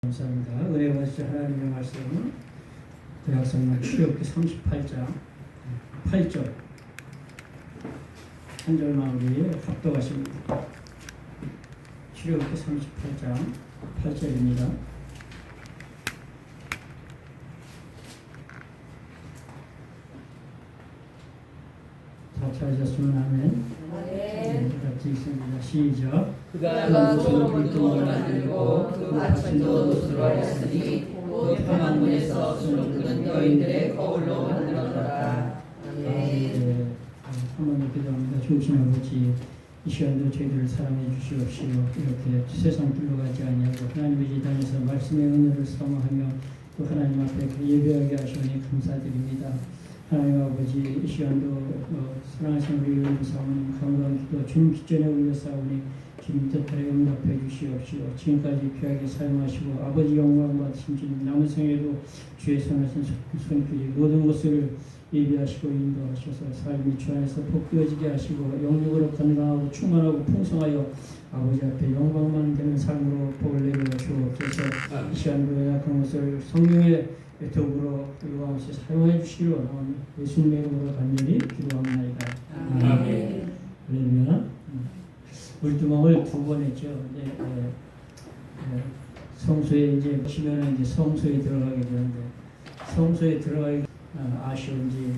감사합니다. 은혜가 주신 하나님의 말씀은 구약성경 출애굽기 38장 8절 한 절만 우리 합독하십니다. 출애굽기 38장 8절입니다. 다 찾으셨으면 아멘. 같이 읽습니다. 시작. 그가 손으로 물동을 만들고 그 받침도 노수로 하였으니 그 평안문에서 숨을 끄는 여인들의 거울로 만들었더라. 아멘. 한번 기도합니다. 좋으신 아버지, 이 시간도 저희들을 사랑해 주시옵시고 이렇게 세상 둘러가지 아니하고 하나님의 지단에서 말씀의 은혜를 사모하며 또 하나님 앞에 예배하게 하시니 감사드립니다. 하나님 아버지, 이 시간도 사랑하신 우리 의원 사모님 건강 기도 주님 기전에 올려싸우니 주님 뜻대로 응답해 주시옵시고 지금까지 귀하게 사용하시고 아버지 영광 받으신 주님 남은 생에도 주의 선하신 손길이 모든 것을 예비하시고 인도하셔서 삶이 주 안에서 복되어지게 하시고 영육으로 건강하고 충만하고 풍성하여 아버지 앞에 영광만 되는 삶으로 복을 내려 주옵소서. 이 시간도 약한 것을 성령의 더불어 요함없이 사용해 주시기로 원하오니 예수님의 이름으로 간절히 기도합니다. 아멘. 그러면 물두멍을 두 번 했죠. 성소에 이제 보시면은 이제 성소에 들어가게 되는데 성소에 들어가기 아쉬운지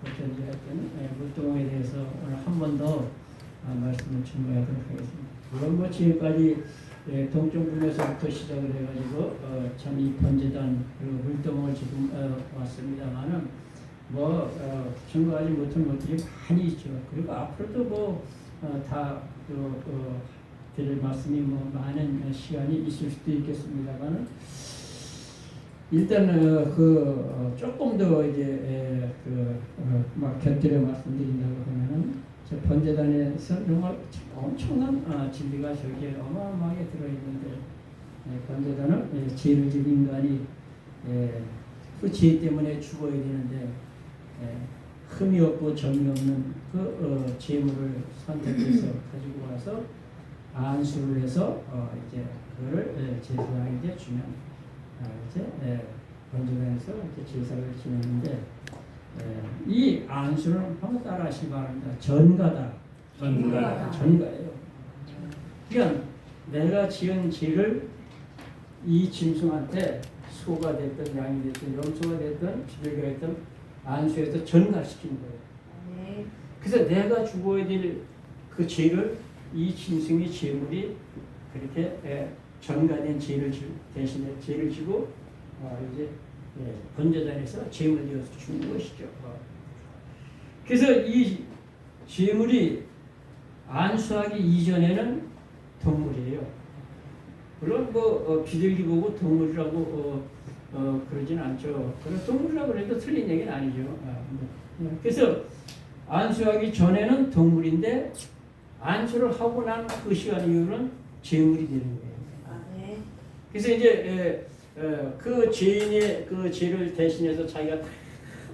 어쩐지 하여튼 물두멍에 대해서 오늘 한 번 더 말씀을 증거하도록 하겠습니다. 물론 뭐 지금까지 동쪽분에서부터 시작을 해가지고 참 이 번제단 그리고 물두멍을 지금 왔습니다만은 뭐 증거하지 못한 것들이 많이 있죠. 그리고 앞으로도 뭐다 드릴 말씀이 뭐 많은 시간이 있을 수도 있겠습니다만은 일단 조금 더 이제 막 곁들여 말씀드린다고 하면은 저 번제단에서 정말 엄청난 진리가 저기에 어마어마하게 들어있는데 번제단은 죄를 지은 인간이 그 죄 때문에 죽어야 되는데 흠이 없고 점이 없는 그 제물을 선택해서 가지고 와서 안수를 해서 이제 그거를 제사장에게 주면 이제 번제단에서 이제 제사를 지내는데 이 안수는 한번 따라하시기 바랍니다. 전가다. 전가예요. 그러니까 내가 지은 죄를 이 짐승한테 소가 됐든 양이 됐든 염소가 됐든 비둘기가 됐든 안수해서 전가시키는 거예요. 그래서 내가 죽어야 될 그 죄를 이 짐승의 제물이 그렇게 전가된 죄를 대신에 죄를 지고 이제 번제단에서 제물이 되어서 죽는 것이죠. 그래서 이 제물이 안수하기 이전에는 동물이에요. 물론 비둘기 보고 동물이라고 그러진 않죠. 그런 동물이라고 해도 틀린 얘기는 아니죠. 그래서 안수하기 전에는 동물인데 안수를 하고 난 그 시간 이후는 제물이 되는 거예요. 그래서 이제 그 죄인의 그 죄를 대신해서 자기가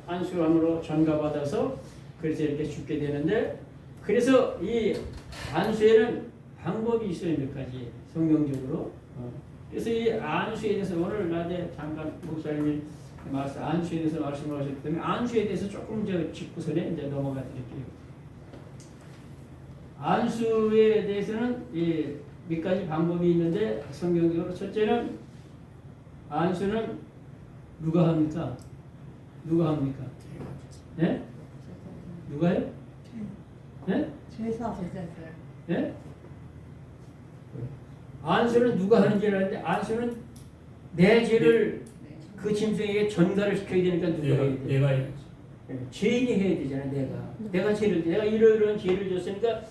안수함으로 전가받아서 그래서 이렇게 죽게 되는데 그래서 이 안수에는 방법이 있어요. 몇 가지 성경적으로. 그래서 이 안수에 대해서 오늘 낮에 잠깐 목사님이 안수에 대해서 말씀을 하셨기 때문에 안수에 대해서 조금 짚고서는 이제 넘어가 드릴게요. 안수에 대해서는 몇 가지 방법이 있는데 성경적으로 첫째는 안수는 누가 합니까? 누가 합니까? 네? 누가요? 네? 제사. 네? 안수는 누가 하는 죄를 하는데 안수는 내 죄를 그 짐승에게 전가를 시켜야 되니까 누가 해야 돼? 내가 해야지. 죄인이 해야 되잖아. 내가 이러이러한 죄를 줬으니까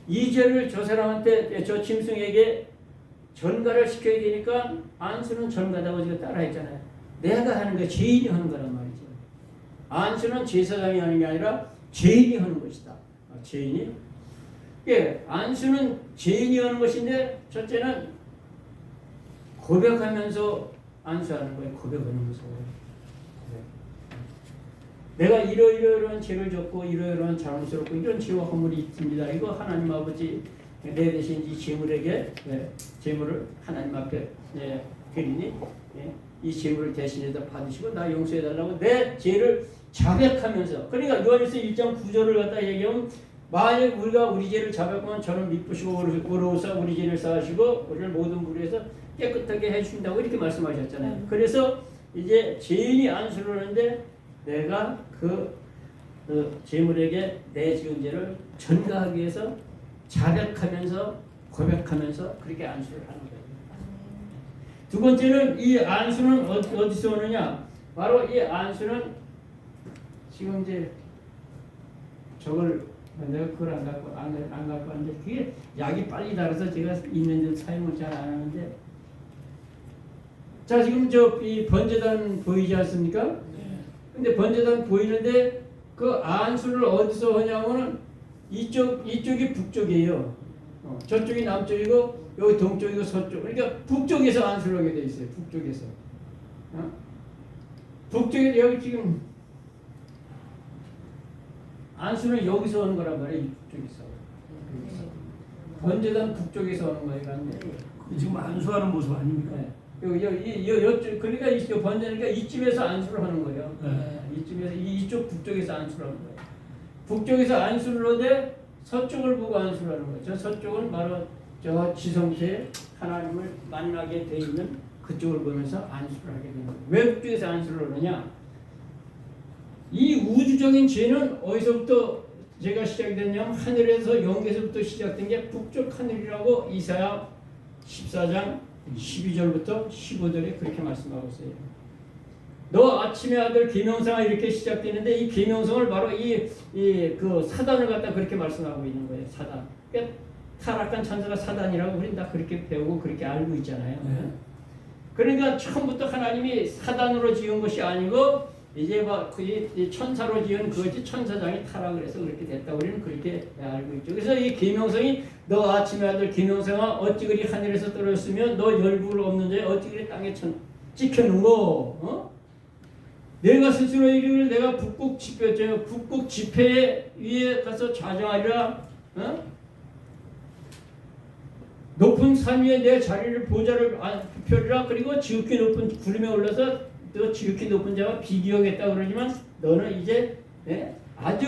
이 죄를 저 사람한테 저 짐승에게 전가를 시켜야 되니까 안수는 전가다고 제가 따라했잖아요. 내가 하는 거 죄인이 하는 거란 말이죠. 안수는 제사장이 하는 게 아니라 죄인이 하는 것이다. 죄인이. 안수는 죄인이 하는 것인데 첫째는 고백하면서 안수하는 거예요. 고백하는 거죠. 내가 이러이러한 죄를 졌고 이러이러한 잘못스럽고 이런 죄와 허물이 있습니다. 이거 하나님 아버지 내 대신 이 제물에게 제물을 하나님 앞에 그러니 예, 이 제물을 대신해서 받으시고 나 용서해달라고 내 죄를 자백하면서 그러니까 요한일서 1장 9절을 갖다 얘기하면 만약 우리가 우리 죄를 자백하면 저는 미쁘시고 의로우사 우리 죄를 사하시고 우리를 모든 불에서 깨끗하게 해주신다고 이렇게 말씀하셨잖아요. 그래서 이제 죄인이 안수를 하는데 내가 그 제물에게 내 지은 죄를 전가하기 위해서 자백하면서 고백하면서 그렇게 안수를 하는 거예요. 두 번째는 이 안수는 어디서 오느냐? 바로 이 안수는 지금 이제 저걸 내가 그걸 안 갖고 왔는데 그게 약이 빨리 달아서 제가 있는데 사용을 잘 안 하는데 자 지금 이 번제단 보이지 않습니까? 근데 번제단 보이는데 그 안수를 어디서 하냐면은 이쪽이 북쪽이에요. 저쪽이 남쪽이고 여기 동쪽이고 서쪽. 그러니까 북쪽에서 안수를 하게 돼 있어요. 북쪽에서. 북쪽에 여기 지금 안수는 여기서 오는 거란 말이에요. 북쪽에서. 번제단 북쪽에서 오는 거예요. 근데 지금 안수하는 모습 아닙니까? 네. 여쪽 그러니까 이 번제니까 이쯤에서 안수를 하는 거예요. 네. 이쯤에서 이쪽 북쪽에서 안수를 하는 거예요. 북쪽에서 안수를 하되 서쪽을 보고 안수를 하는 거예요. 저 서쪽은 바로 저 지성체 하나님을 만나게 돼 있는 그쪽을 보면서 안수를 하게 되는 거예요. 왜 북쪽에서 안수를 하느냐? 이 우주적인 죄는 어디서부터 제가 시작이 됐냐면 하늘에서 영계에서부터 시작된 게 북쪽 하늘이라고 이사야 14장 12절부터 15절에 그렇게 말씀하고 있어요. 너 아침의 아들 계명성아 이렇게 시작되는데 이 계명성을 바로 그 사단을 갖다 그렇게 말씀하고 있는 거예요. 사단. 그러니까 타락한 천사가 사단이라고 우리는 다 그렇게 배우고 그렇게 알고 있잖아요. 네. 그러니까 처음부터 하나님이 사단으로 지은 것이 아니고 이제 이 천사로 지은 그것이 천사장이 타락을 해서 그렇게 됐다. 우리는 그렇게 알고 있죠. 그래서 이 계명성이 너 아침의 아들 계명성아 어찌 그리 하늘에서 떨어졌으면 너 열국을 없는 자에 어찌 그리 땅에 찍혀는고 내가 스스로 이르기를 내가 북극 지폐 위에 가서 좌정하리라. 높은 산 위에 내 자리를 보좌를 펴리라. 그리고 지극히 높은 구름에 올라서 또 지극히 높은 자와 비교하겠다 그러지만 너는 이제 아주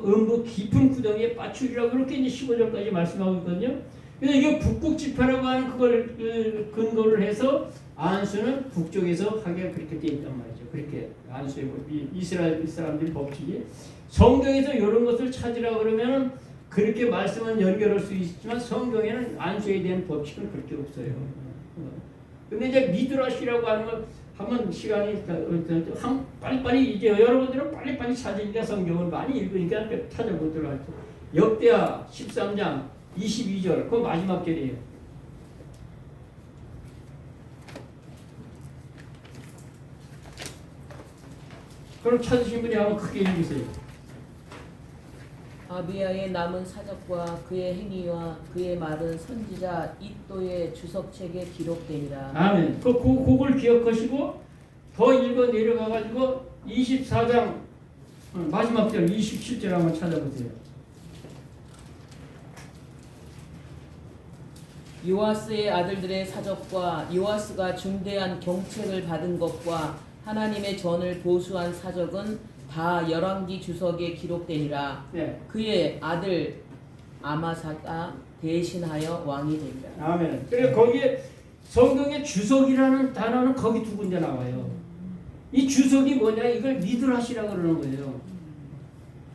음부 깊은 구덩이에 빠추리라고 그렇게 이제 15절까지 말씀하고 있거든요. 그래서 이게 북극 지폐라고 하는 그걸 근거를 해서 안수는 북쪽에서 하게 그렇게 되어 있단 말이죠. 그렇게 안수의 이스라엘 사람들의 법칙이 성경에서 이런 것을 찾으라 그러면은 그렇게 말씀은 연결할 수 있지만 성경에는 안수에 대한 법칙은 그렇게 없어요. 근데 이제 미드라시라고 하는 걸 한번 시간이 빨리빨리 이제 여러분들은 빨리빨리 찾으니까 성경을 많이 읽으니까 찾아보도록 할게요. 역대하 13장 22절 그 마지막 절이에요. 그럼 찾으신 분이 한번 크게 읽으세요. 아비야의 남은 사적과 그의 행위와 그의 말은 선지자 이또의 주석책에 기록되니라. 아멘. 그걸 기억하시고 더 읽어 내려가가지고 24장 마지막 절 27절 한번 찾아보세요. 요아스의 아들들의 사적과 요아스가 중대한 경책을 받은 것과 하나님의 전을 보수한 사적은 다 열왕기 주석에 기록되니라. 네. 그의 아들 아마사가 대신하여 왕이 되리라. 아멘. 그래 거기에 성경에 주석이라는 단어는 거기 두 군데 나와요. 이 주석이 뭐냐? 이걸 미드라시라고 그러는 거예요.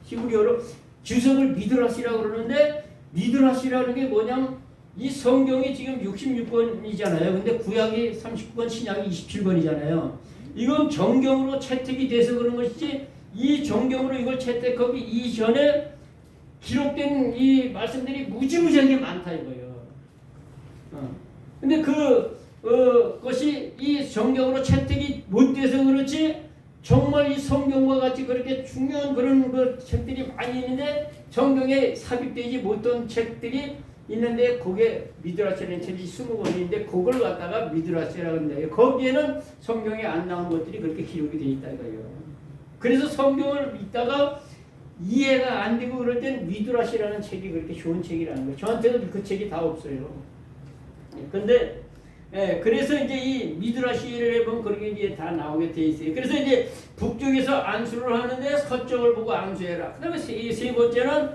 히브리어로 주석을 미드라시라고 그러는데 미드라시라는 게 뭐냐면 이 성경이 지금 66권이잖아요. 근데 구약이 39권, 신약이 27권이잖아요. 이건 정경으로 채택이 돼서 그런 것이지 이 정경으로 이걸 채택하기 이전에 기록된 이 말씀들이 무지무지하게 많다 이거예요. 근데 그것이 이 정경으로 채택이 못 돼서 그렇지 정말 이 성경과 같이 그렇게 중요한 그런 그 책들이 많이 있는데 정경에 삽입되지 못한 책들이 있는데 그게 미드라시라는 책이 20권인데 그걸 갖다가 미드라시라고 합니다. 거기에는 성경에 안 나온 것들이 그렇게 기록이 되어 있다 이거예요. 그래서 성경을 읽다가 이해가 안 되고 그럴 땐 미드라시라는 책이 그렇게 좋은 책이라는 거예요. 저한테도 그 책이 다 없어요. 근데 예, 그래서 이제 이 미드라시를 보면 그렇게 이제 다 나오게 돼 있어요. 그래서 이제 북쪽에서 안수를 하는데 서쪽을 보고 안수해라. 그다음에 세 번째는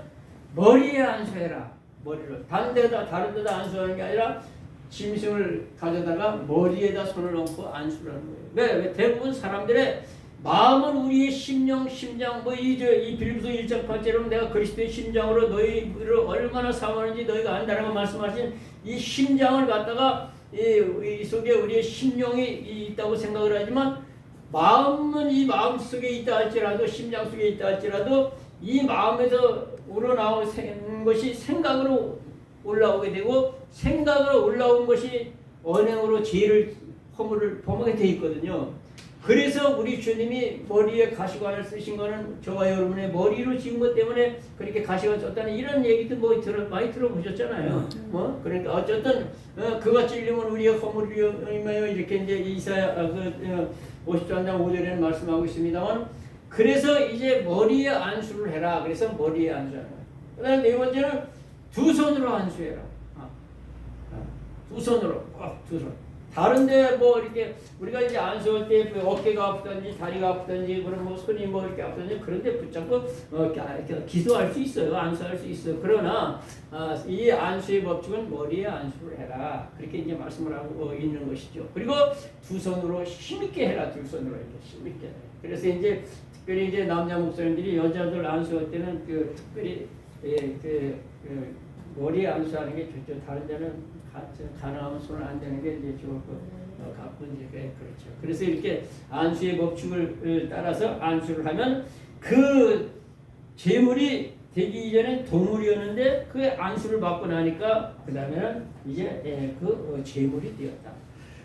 머리에 안수해라. 머리를 다른 데다 안수하는 게 아니라 짐승을 가져다가 머리에다 손을 얹고 안수를 하는 거예요. 왜 대부분 사람들의 마음은 우리의 심령, 심장, 이 빌립보서 1장 8절은 내가 그리스도의 심장으로 너희를 얼마나 사모하는지 너희가 안다라고 말씀하신 이 심장을 갖다가 이 속에 우리의 심령이 있다고 생각을 하지만 마음은 이 마음 속에 있다 할지라도 심장 속에 있다 할지라도 이 마음에서 우러나온 것이 생각으로 올라오게 되고 생각으로 올라온 것이 언행으로 죄를 허물을 범하게 돼 있거든요. 그래서 우리 주님이 머리에 가시관을 쓰신 거는 저와 여러분의 머리로 지은 것 때문에 그렇게 가시관 썼다는 이런 얘기도 많이 들어보셨잖아요. 그러니까 어쨌든 그가 찔리면 우리의 허물이며 이렇게 이제 이사야 50장 5절에는 말씀하고 있습니다만 그래서 이제 머리에 안수를 해라. 그래서 머리에 안수하는 거예요. 그다음에 네 번째는 두 손으로 안수해라. 두 손으로 두 손. 다른데 뭐 이렇게 우리가 이제 안수할 때 어깨가 아프든지 다리가 아프든지 그런 뭐 손이 뭐 이렇게 아프든지 그런데 붙잡고 이렇게 기도할 수 있어요. 안수할 수 있어요. 그러나 이 안수의 법칙은 머리에 안수를 해라. 그렇게 이제 말씀을 하고 있는 것이죠. 그리고 두 손으로 힘있게 해라. 두 손으로 이렇게 힘있게 해라. 그래서 이제 특별히 이제 남자 목사님들이 여자들 안수할 때는 특별히 머리에 안수하는 게 좋죠. 다른 데는 가능하면 손을 안 대는 게 이제 좋을 것 같고 이제 그렇죠. 그래서 이렇게 안수의 법칙을 따라서 안수를 하면 그 제물이 되기 이전에 동물이었는데 그 안수를 받고 나니까 그 다음에는 이제 그 제물이 되었다.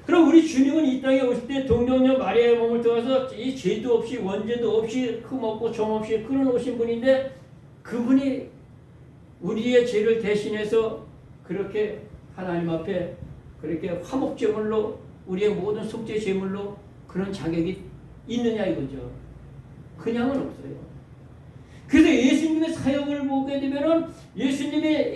그럼 우리 주님은 이 땅에 오실 때 동정녀 마리아의 몸을 통해서 이 죄도 없이 원죄도 없이 흠 없고 정 없이 끌어놓으신 분인데 그분이 우리의 죄를 대신해서 그렇게 하나님 앞에 그렇게 화목제물로 우리의 모든 속죄 제물로 그런 자격이 있느냐 이거죠. 그냥은 없어요. 그래서 예수님의 사역을 보게 되면은 예수님의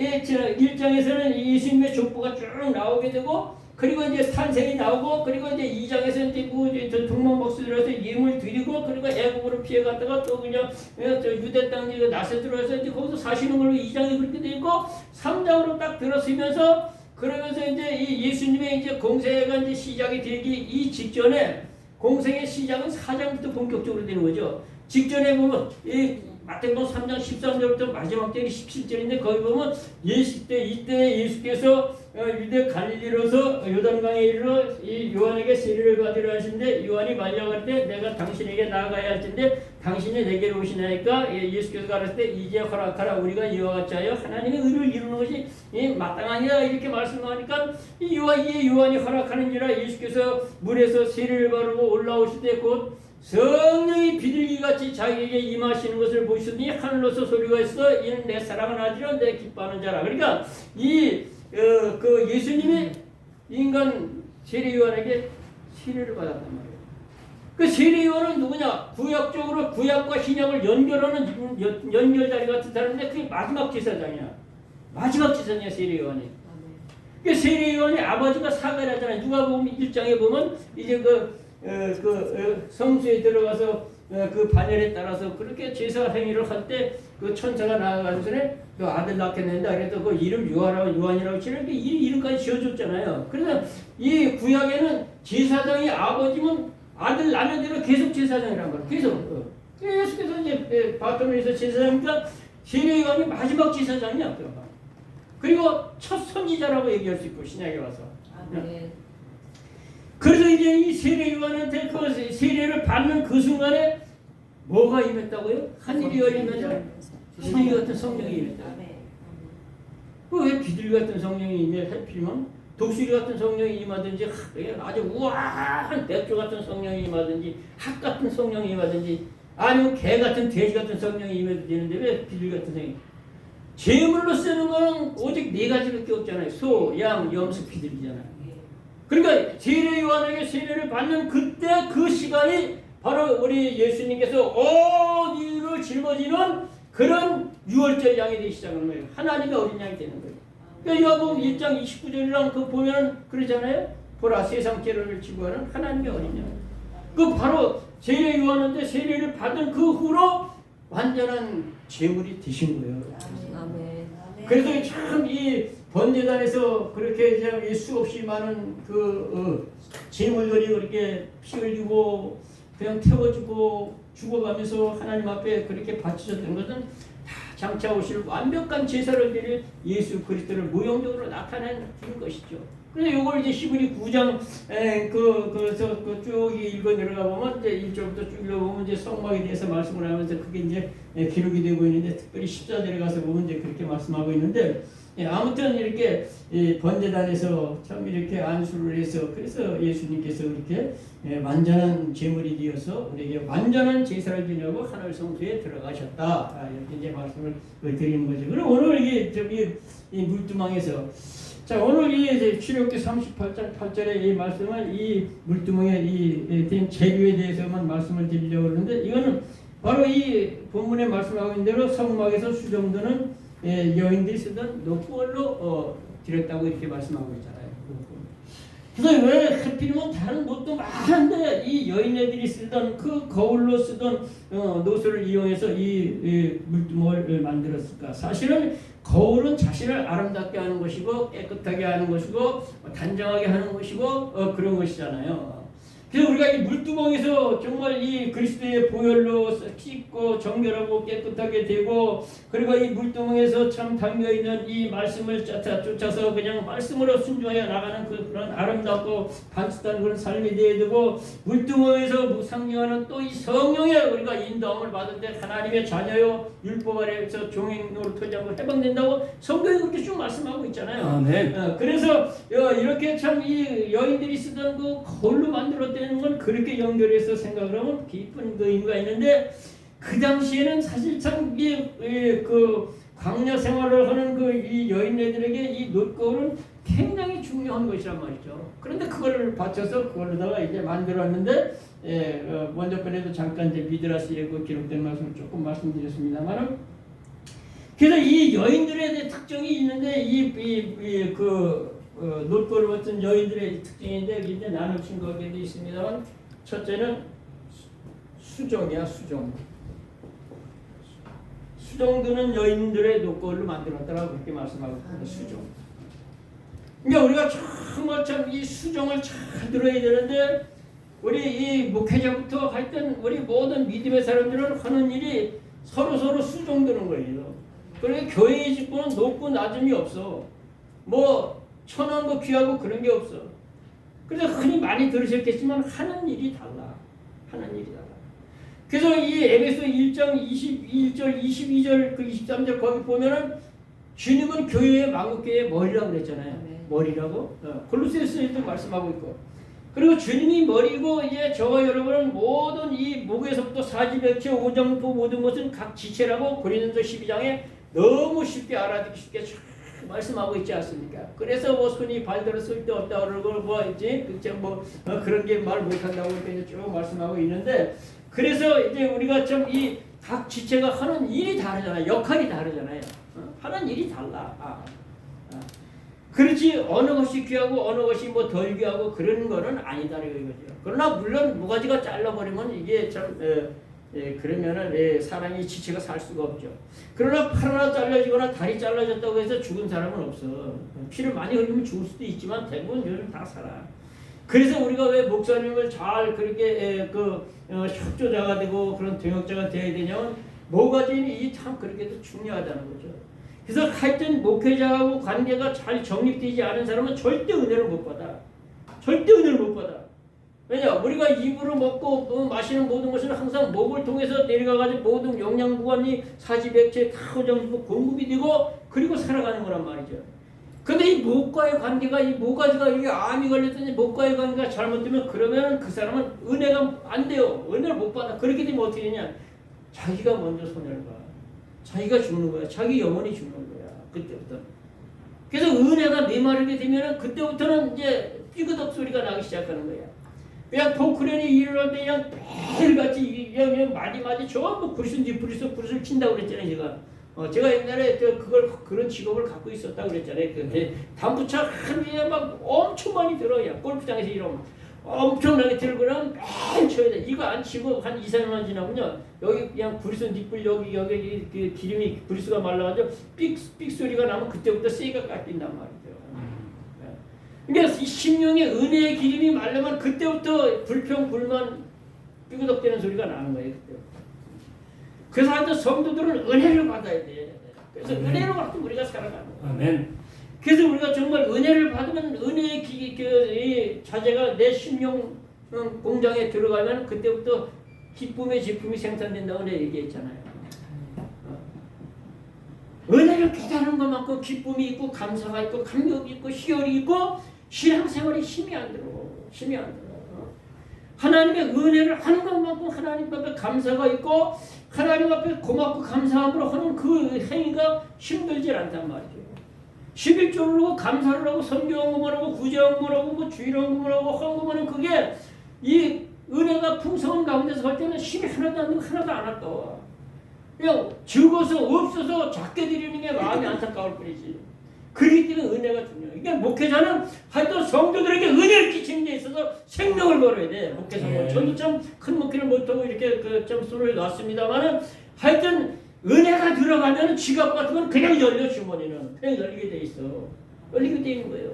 1장에서는 예수님의 족보가 쭉 나오게 되고 그리고 이제 탄생이 나오고 그리고 이제 2장에서는 이제 동방박수들에서 예물 드리고 그리고 애국으로 피해갔다가 또 그냥 유대 땅 나세 들어와서 이제 거기서 사시는 걸로 2장이 그렇게 돼 있고 3장으로 딱 들어서면서 그러면서 이제 이 예수님의 이제 공생애가 이제 시작이 되기 이 직전에 공생의 시작은 4장부터 본격적으로 되는 거죠. 직전에 보면 이 마태복음 3장 13절부터 마지막 절이 17절인데 거기 보면 이때 예수께서 유대 갈릴리로서 요단강에 이르러 이 요한에게 세례를 받으려 하시는데 요한이 말려갈 때 내가 당신에게 나아가야 할 텐데 당신이 내게로 오시나니까 예수께서 가르칠 때 이제 허락하라 우리가 이와 같이 하여 하나님의 의를 이루는 것이 마땅하냐 이렇게 말씀하니까 이 요한이 허락하는지라 예수께서 물에서 세례를 바르고 올라오실 때 곧 성령이 비둘기같이 자기에게 임하시는 것을 보시더니 하늘로서 소리가 있어 이는 내 사랑하는 아들이라 내 기뻐하는 자라. 그러니까 그 예수님이 인간 세례 요한에게 세례를 받았단 말이에요. 그 세례 요한은 누구냐? 구약적으로 구약과 신약을 연결하는 연결다리 같은 사람인데 그게 마지막 제사장이야. 마지막 제사장이야 세례 요한이. 그 세례 요한의 아버지가 사가랴잖아요. 누가복음 1장에 보면 이제 성수에 들어가서 그 반열에 따라서 그렇게 제사 행위를 할 때 그 천사가 나아가서는 그 아들 낳겠는다. 그래서 그 이름 요한이라고 치는 게 이름까지 지어줬잖아요. 그래서 이 구약에는 제사장의 아버지면 아들 낳는 대로 계속 제사장이란 말이에요. 계속 예수께서 이제 바토에서 제사장이니까 세례 요한이 마지막 제사장이야. 그리고 첫 선지자라고 얘기할 수 있고 신약에 와서. 아멘. 그래서 이제 이 세례 요한한테 그 세례를 받는 그 순간에 뭐가 임했다고요? 하늘이 열리면서 비둘기 같은 성령이 임했다. 왜 비둘기 같은 성령이 임해? 하필이면 독수리 같은 성령이 임하든지 아주 우아한 백조 같은 성령이 임하든지 학 같은 성령이 임하든지 아니면 개 같은 돼지 같은 성령이 임해도 되는데 왜 비둘기 같은 성령이? 제물로 쓰는 거는 오직 네 가지밖에 없잖아요. 소, 양, 염소, 비둘기잖아요. 그러니까 세례 요한에게 세례를 받는 그때 그 시간이 바로 우리 예수님께서 어디로 짊어지는 그런 유월절 양이 되기 시작하는 거예요. 하나님의 어린 양이 되는 거예요. 그러니까 요한복음 1장 29절이랑 그 보면 그러잖아요. 보라 세상 죄를 지고 하는 하나님의 어린 양. 그 바로 세례 요한한테 세례를 받은 그 후로 완전한 제물이 되신 거예요. 아멘. 그래서 참 이 번제단에서 그렇게 이제 수없이 많은 제물들이 그렇게 피 흘리고 그냥 태워주고 죽어가면서 하나님 앞에 그렇게 바치셨던 것은 다 장차 오실 완벽한 제사를 드릴 예수 그리스도를 모형적으로 나타낸 것이죠. 그래서 이걸 이제 히브리 9장 쭉 읽어 내려가 보면 이제 1절부터 쭉 읽어보면 이제 성막에 대해서 말씀을 하면서 그게 이제 기록이 되고 있는데 특별히 14절에 가서 보면 이제 그렇게 말씀하고 있는데 아무튼 이렇게 번제단에서 참 이렇게 안수를 해서 그래서 예수님께서 이렇게 완전한 제물이 되어서 우리에게 완전한 제사를 지내고 하늘 성소에 들어가셨다. 이렇게 이제 말씀을 드리는 거죠. 그럼 오늘 이게 이 물두멍에서 자 오늘 이 출애굽기 38장 8절의 이 말씀은 이 물두멍의 이 재료에 대해서만 말씀을 드리려고 그러는데 이거는 바로 이 본문에 말씀하고 있는 대로 성막에서 수정되는 여인들이 쓰던 노골로 드렸다고 이렇게 말씀하고 있잖아요. 그래서 왜 하필이면 다른 노도 많은데 이 여인네들이 쓰던 그 거울로 쓰던 노소를 이용해서 이 물두멍을 만들었을까? 사실은 거울은 자신을 아름답게 하는 것이고 깨끗하게 하는 것이고 단정하게 하는 것이고 그런 것이잖아요. 그래서 우리가 이 물두멍에서 정말 이 그리스도의 보혈로 씻고 정결하고 깨끗하게 되고 그리고 이 물두멍에서 참 담겨있는 이 말씀을 쫓아서 그냥 말씀으로 순종해 나가는 그런 아름답고 반듯한 그런 삶이 되어야 되고 물두멍에서 상징하는 또 이 성령의 우리가 인도함을 받을 때 하나님의 자녀요 율법 아래에서 종의 노릇하자고 해방된다고 성경이 그렇게 쭉 말씀하고 있잖아요. 아멘. 그래서 이렇게 참 이 여인들이 쓰던 그 거울로 만들었던 건 그렇게 연결해서 생각을 하면 깊은 그 의미가 있는데 그 당시에는 사실 참 그 광야 생활을 하는 그 이 여인네들에게 이 놋거울은 굉장히 중요한 것이란 말이죠. 그런데 그거를 받쳐서 그걸로다가 이제 만들었는데 먼저 번에도 잠깐 이제 미드라시에 그 기록된 말씀을 조금 말씀드렸습니다만은 그래서 이 여인들의 특징이 있는데 그 놋거울 같은 여인들의 특징인데 이제 나누신 거기에 있습니다만 첫째는 수정이야 수정. 수정드는 여인들의 놋거울을 만들었다라고 그렇게 말씀하고 있습니다. 수정. 그러니까 우리가 정말 참 이 수정을 잘 들어야 되는데 우리 이 목회자부터 하여튼 우리 모든 믿음의 사람들은 하는 일이 서로 수정드는 거예요. 그러니까 교회의 직분은 높고 낮음이 없어. 뭐 천한 거 귀하고 그런 게 없어. 그래서 흔히 많이 들으셨겠지만 하는 일이 달라. 하는 일이 달라. 그래서 이 에베소 1장 21절, 22절, 그 23절 거기 보면은 주님은 교회의 만국교회의 머리라고 그랬잖아요. 머리라고. 골로새서에도 말씀하고 있고. 그리고 주님이 머리고 이제 저와 여러분은 모든 이 목에서부터 사지백체 오장부 모든 것은 각 지체라고 고린도서 12장에 너무 쉽게 알아듣기 쉽게 말씀하고 있지 않습니까? 그래서 뭐 손이 발대로 쓸 데 없다 그러고 뭐 이제 그런 게 말 못한다고 이렇게 쭉 말씀하고 있는데 그래서 이제 우리가 좀 이 각 지체가 하는 일이 다르잖아요. 역할이 다르잖아요. 하는 일이 달라. 그렇지 어느 것이 귀하고 어느 것이 뭐 덜 귀하고 그런 거는 아니다 이거죠. 그러나 물론 모가지가 잘라버리면 이게 참 그러면은 사람이 지체가 살 수가 없죠. 그러나 팔 하나 잘라지거나 다리 잘라졌다고 해서 죽은 사람은 없어. 피를 많이 흘리면 죽을 수도 있지만 대부분 요즘 다 살아. 그래서 우리가 왜 목사님을 잘 그렇게 협조자가 되고 그런 동역자가 돼야 되냐면 모가지는 참 그렇게도 중요하다는 거죠. 그래서 하여튼 목회자하고 관계가 잘 정립되지 않은 사람은 절대 은혜를 못 받아. 절대 은혜를 못 받아. 왜냐? 우리가 입으로 먹고 마시는 모든 것은 항상 목을 통해서 내려가가지고 모든 영양분이 사지백체 다 공급이 되고 그리고 살아가는 거란 말이죠. 근데 이 목과의 관계가 이 모가지가 이게 암이 걸렸더니 목과의 관계가 잘못되면 그러면 그 사람은 은혜가 안 돼요. 은혜를 못 받아. 그렇게 되면 어떻게 되냐? 자기가 먼저 손해를 봐. 자기가 죽는 거야. 자기 영혼이 죽는 거야. 그때부터. 그래서 은혜가 메마르게 되면은 그때부터는 이제 삐그덕 소리가 나기 시작하는 거야. 그냥 포크레인이 일어날 때 그냥 매일같이 그냥 마디 전부 구리스 뒤구리스 구리스를 친다고 그랬잖아요. 제가 제가 옛날에 그런 직업을 갖고 있었다 그랬잖아요. 그 단부차 하루에 막 엄청 많이 들어요. 골프장에서 이러면 엄청나게 들고는 맨 쳐야 돼. 이거 안 치고 한 2, 3일만 지나면요. 여기 그냥 브리스 니뿔 여기 그 기름이 브리스가 말라가지고 삑 소리가 나면 그때부터 쇠가 깎인단 말이죠. 그러니까 이 심령의 은혜의 기름이 말르면 그때부터 불평 불만 삐그덕대는 소리가 나는 거예요. 그때부터. 그래서 하여튼 성도들은 은혜를 받아야 돼. 그래서 은혜로 받고 우리가 살아가는 거야. 아멘. 그래서 우리가 정말 은혜를 받으면 은혜의 자재가 내 심령 공장에 들어가면 그때부터 기쁨의 제품이 생산된다고 내가 얘기했잖아요. 은혜를 깨달은 것만큼 기쁨이 있고 감사가 있고 감격이 있고 희열이 있고 신앙생활에 힘이 안 들어. 하나님의 은혜를 하는 것만큼 하나님 앞에 감사가 있고 하나님 앞에 고맙고 감사함으로 하는 그 행위가 힘들질 않단 말이죠. 11조를 하고 감사를 하고 선교헌금을 하고 구제헌금을 하고 뭐 주일헌금을 하고 헌금하는 그게 이 은혜가 풍성한 가운데서 할 때는 힘이 하나도 안 들고 하나도 안 아까워. 그냥 적어서 없어서 작게 드리는 게 마음이 안타까울 뿐이지. 그렇기 때문에 은혜가 중요해. 그러니까 목회자는 하여튼 성도들에게 은혜를 끼치는 데 있어서 생명을 걸어야 돼. 목회자는. 저도 참 큰 목회를 못하고 이렇게 좀 손을 놨습니다만은 하여튼 은혜가 들어가면 지갑 같은 건 그냥 열려. 주머니는 그냥 열리게 돼 있어. 열리게 돼 있는 거예요.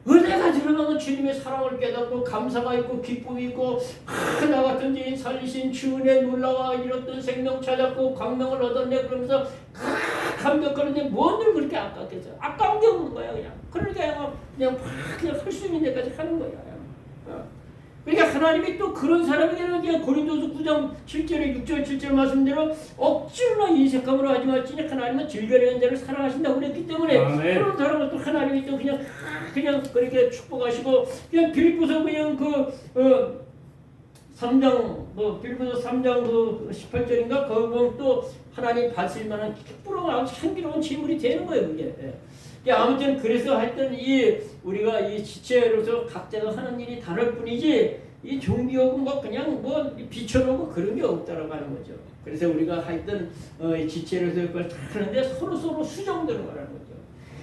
은혜가 들어가면 주님의 사랑을 깨닫고 감사가 있고 기쁨이 있고 나 같은 죄인 살리신 주 은혜 놀라와 이뤘던 생명 찾았고 광명을 얻었네 그러면서 감격하는데 뭔들 그렇게 아깝겠어. 아까운 게 없는 거야 그냥. 그러니까 그냥 할 수 있는 데까지 하는 거야. 그러니까 하나님이 또 그런 사람에게는 그냥 고린도서 9장 7절에 6절 7절 말씀대로 억지로나 인색함으로 하지 말지니 하나님은 즐겨내는 자를 사랑하신다고 그랬기 때문에 그런 사람을 또 하나님이 또 그냥 그렇게 축복하시고 그냥 빌립보서 그냥 3장 빌립보서 3장 18절인가 거기 보면 또 하나님 받으실 만한 기쁘고 아주 향기로운 재물이 되는 거예요 그게. 아무튼 그래서 하여튼 우리가 이 지체로서 각자가 하는 일이 다를 뿐이지 이 종교하고 그냥 비춰놓고 그런 게 없다라고 하는 거죠. 그래서 우리가 하여튼 지체로서 그걸 다 하는데 서로 수정되는 거라는 거죠.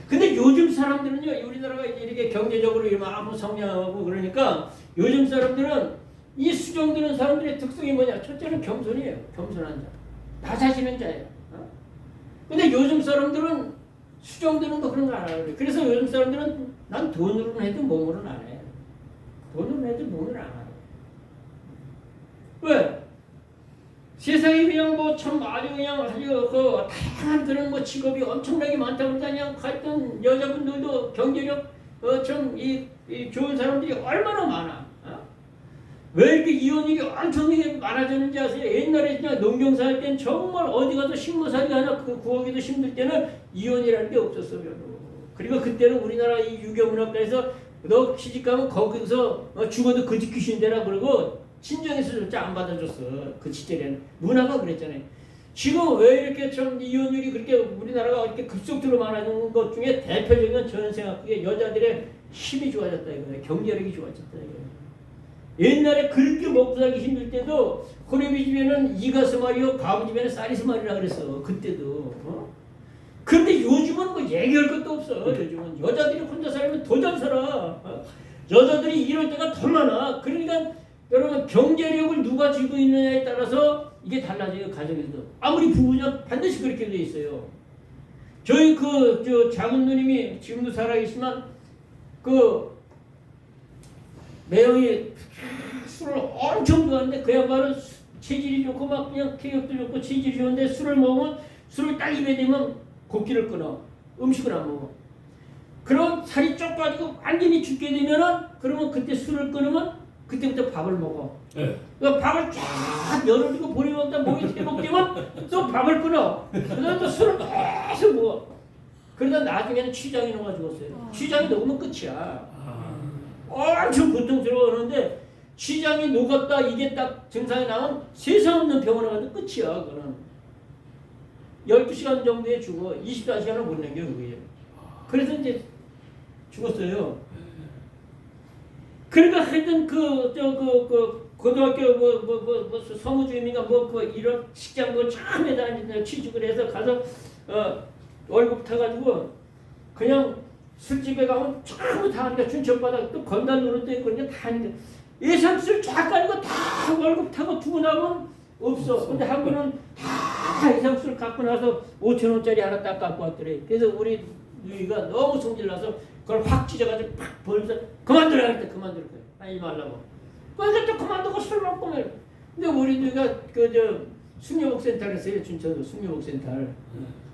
근데 요즘 사람들은요, 우리나라가 이렇게 경제적으로 아무 성장하고 그러니까 요즘 사람들은 이 수정되는 사람들의 특성이 뭐냐? 첫째는 겸손이에요. 겸손한 자. 낮아지는 자예요. 근데 요즘 사람들은 수정되는 거 그런 거 안 하는 거예요. 그래서 요즘 사람들은 난 돈으로는 해도 몸으로는 안 해. 돈으로는 해도 몸으로는 안 해. 왜? 세상에 그냥 참 아주 그냥 아주 다양한 그런 직업이 엄청나게 많다 보니까 그냥 하여튼 여자분들도 경제력 참 좋은 사람들이 얼마나 많아. 왜 이렇게 이혼율이 엄청나게 많아졌는지 아세요? 옛날에 그냥 농경사 할 땐 정말 어디 가서 식모살이 하나 구하기도 힘들 때는 이혼이라는 게 없었어 별로. 그리고 그때는 우리나라 이 유교문화권에서 너 시집가면 거기서 죽어도 그 집 귀신 되라 그러고 친정에서 절대 안 받아줬어. 그 시절에는 문화가 그랬잖아요. 지금 왜 이렇게 참 이혼율이 그렇게 우리나라가 이렇게 급속도로 많아진 것 중에 대표적인 건 저는 생각하기에 여자들의 힘이 좋아졌다 이거예요. 경제력이 좋아졌다 이거예요. 옛날에 그렇게 먹고 살기 힘들 때도 호레비 집에는 이가 스말이요 가부 집에는 쌀이 스말이라 그랬어. 그때도. 그런데 요즘은 얘기할 것도 없어. 요즘은 여자들이 혼자 살면 더 잘 살아. 여자들이 이럴 때가 더 많아. 그러니까 여러분 경제력을 누가 쥐고 있느냐에 따라서 이게 달라져요. 가정에서. 아무리 부부냐 반드시 그렇게 돼 있어요. 저희 저 작은 누님이 지금도 살아계시지만 매형이 술을 엄청 좋아하는데 그야말로 체질이 좋고 막 그냥 체격도 좋고 체질이 좋은데 술을 먹으면 술을 딱 입에 대면 곡기를 끊어. 음식을 안 먹어. 그럼 살이 쪄 가지고 완전히 죽게 되면은 그러면 그때 술을 끊으면 그때부터 밥을 먹어. 네. 그러니까 밥을 쫙 열어주고 보내먹다 몸이 회복되면 또 밥을 끊어. 그다음에 또 술을 계속 먹어. 그러다 나중에는 췌장이 녹아 죽었어요. 췌장이 녹으면 끝이야. 엄청 고통스러워하는데 췌장이 녹았다 이게 딱 증상이 나면 세상 없는 병원에 가도 끝이야. 그거는 12시간 정도에 죽어. 24시간을 못 남겨 그게. 그래서 이제 죽었어요. 그러니까 하여튼 고등학교 서무주임인가 이런 직장 처음에 다니는 취직을 해서 가서 월급 타가지고 그냥 술집에 가면 전부 다 하니까 춘천바닥 또 건달 노릇도 있고 그냥 다 하니까 예산술 쫙 깔고 다 월급 타고 두고 나면 없어. 근데 한 번은 다 예산술 갖고 나서 5,000원짜리 하나 딱 갖고 왔더래. 그래서 우리 누이가 너무 성질나서 그걸 확 찢어가지고 팍 벌써 그만두라 그랬대. 그만둘 거야. 하지 말라고. 그러니까 또 그만두고 술 먹고 말. 근데 우리 누이가 숙녀복센터를 했어요. 춘천도 숙녀복센터를.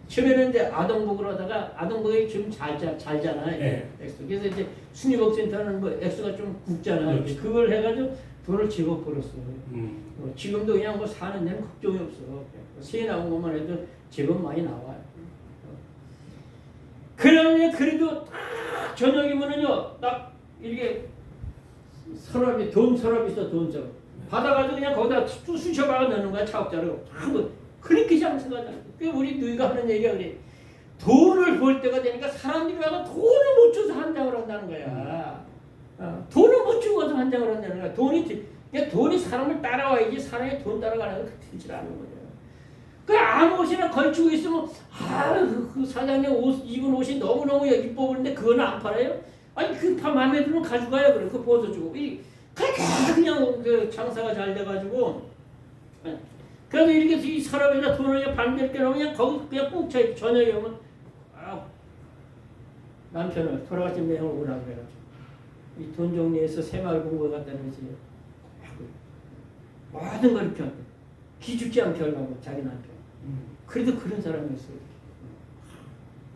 처음에는 이제 아동복을 하다가 아동복이 좀 잘잖아. 네. 그래서 이제 숙녀복센터는 액수가 좀 굵잖아. 그렇죠. 그걸 해가지고 돈을 제법 벌었어. 지금도 그냥 사는 데는 걱정이 없어. 세 나온 것만 해도 제법 많이 나와요. 그러면 그래도 딱 저녁이면은요, 딱 이렇게 돈 서랍이 있어, 돈 서랍. 받아가지고 그냥 거기다 쑤셔박아 넣는 거야, 차업자로. 그렇게 장사가 나. 우리 누이가 하는 얘기가 그래. 돈을 벌 때가 되니까 사람들이 와서 돈을 못 줘서 한장을 한다는 거야. 돈을 못 주고서 한장을 한다는 거야. 돈이 사람을 따라와야지 사람이 돈 따라가는 거 되질 않는 거야. 그 아무 옷이나 걸치고 있으면 그 사장님 입은 옷이 너무너무 이뻐 보이는데 그거는 안 팔아요? 아니 마음에 들면 가져가요. 그래. 그거 벗어주고. 그냥 장사가 잘 돼가지고 그래서 이렇게 이 서랍에다 돈을 반대로 깨놓으면 그냥 거기 그냥 꼭 차있고 저녁에 오면 남편을 돌아가신 매형을 오라고 그래가지고 이 돈 정리해서 새마을 공부에 갖다 놓지 모든 걸 이렇게 기죽지 않게 하려고 자기 남편. 그래도 그런 사람이었어요.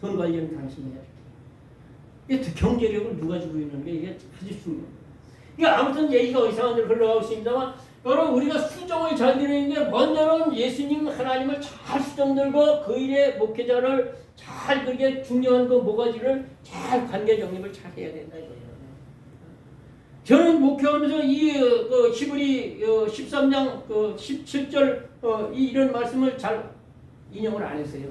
돈 관리는 당신이 해야 돼. 이게 경제력을 누가 주고 있는 게 이게 아주 중요해요. 그러니까 아무튼 얘기가 이상한 데로 흘러가고 있습니다만 여러분 우리가 수정을 잘 드리는 게 먼저는 예수님 하나님을 잘 수정 들고 그 일의 목회자를 잘 그렇게 중요한 그 모가지를 잘 관계 정립을 잘 해야 된다 이거예요. 저는 목회하면서 이 히브리 13장 17절 이런 말씀을 잘 인용을 안 했어요.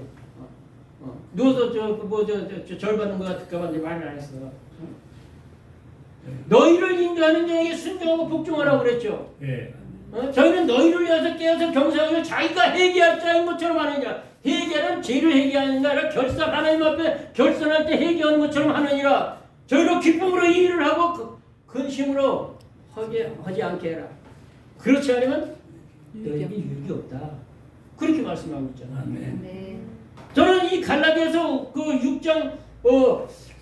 누워서 절 받는 것 같을까봐 말을 안 했어요. 너희를 인도하는 자에게 순종하고 복종하라고 그랬죠. 예. 저희는 너희를 위해서 깨어서 경사하여 자기가 회개할 자인 것처럼 하느니라. 회개는 죄를 회개하는 게 아니라 하나님 앞에 결산할 때 회개하는 것처럼 하느니라. 저희로 기쁨으로 이 일을 하고 근심으로 하지 않게 해라. 그렇지 않으면 너희에게 유익이 없다. 그렇게 말씀하고 있잖아요. 아멘. 저는 이 갈라디아서 그 6장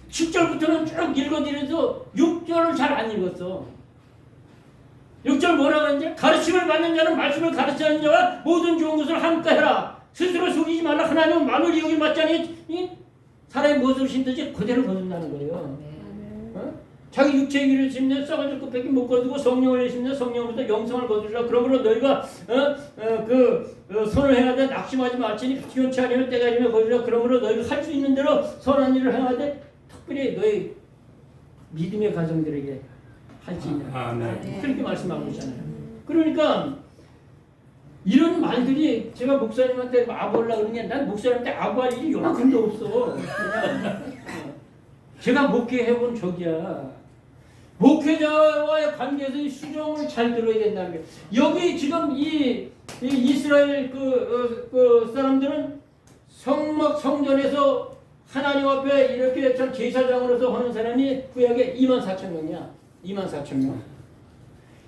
10절부터는 쭉 읽어드려서 6절을 잘 안 읽었어. 6절 뭐라고 하는지 가르침을 받는 자는 말씀을 가르치는 자와 모든 좋은 것을 함께 해라. 스스로 속이지 말라. 하나님은 마음을 이용이 맞지 않으니 사람이 무엇을 심든지 그대로 거둔다는 거예요. 자기 육체의 길을 심는 썩어질 것밖에 못 거두고 성령을 심는 성령으로부터 영성을 거두리라. 그러므로 너희가 선을 행하되 낙심하지 말지니 기원치 아니면 때가 이르면 거두리라. 그러므로 너희가 할 수 있는 대로 선한 일을 행하되 특별히 너희 믿음의 가정들에게 할 수 있는 그렇게 말씀하고 있잖아요. 그러니까 이런 말들이 제가 목사님한테 아부하려고 그러는 게 난 목사님한테 아부할 일이 요만큼도 없어. 그냥 제가 목회해본 적이야. 목회자와의 관계에서 이 수정을 잘 들어야 된다는 게 여기 지금 이 이스라엘 그 사람들은 성전에서 하나님 앞에 이렇게 참 제사장으로서 하는 사람이 구약에 24,000명이야. 24,000명.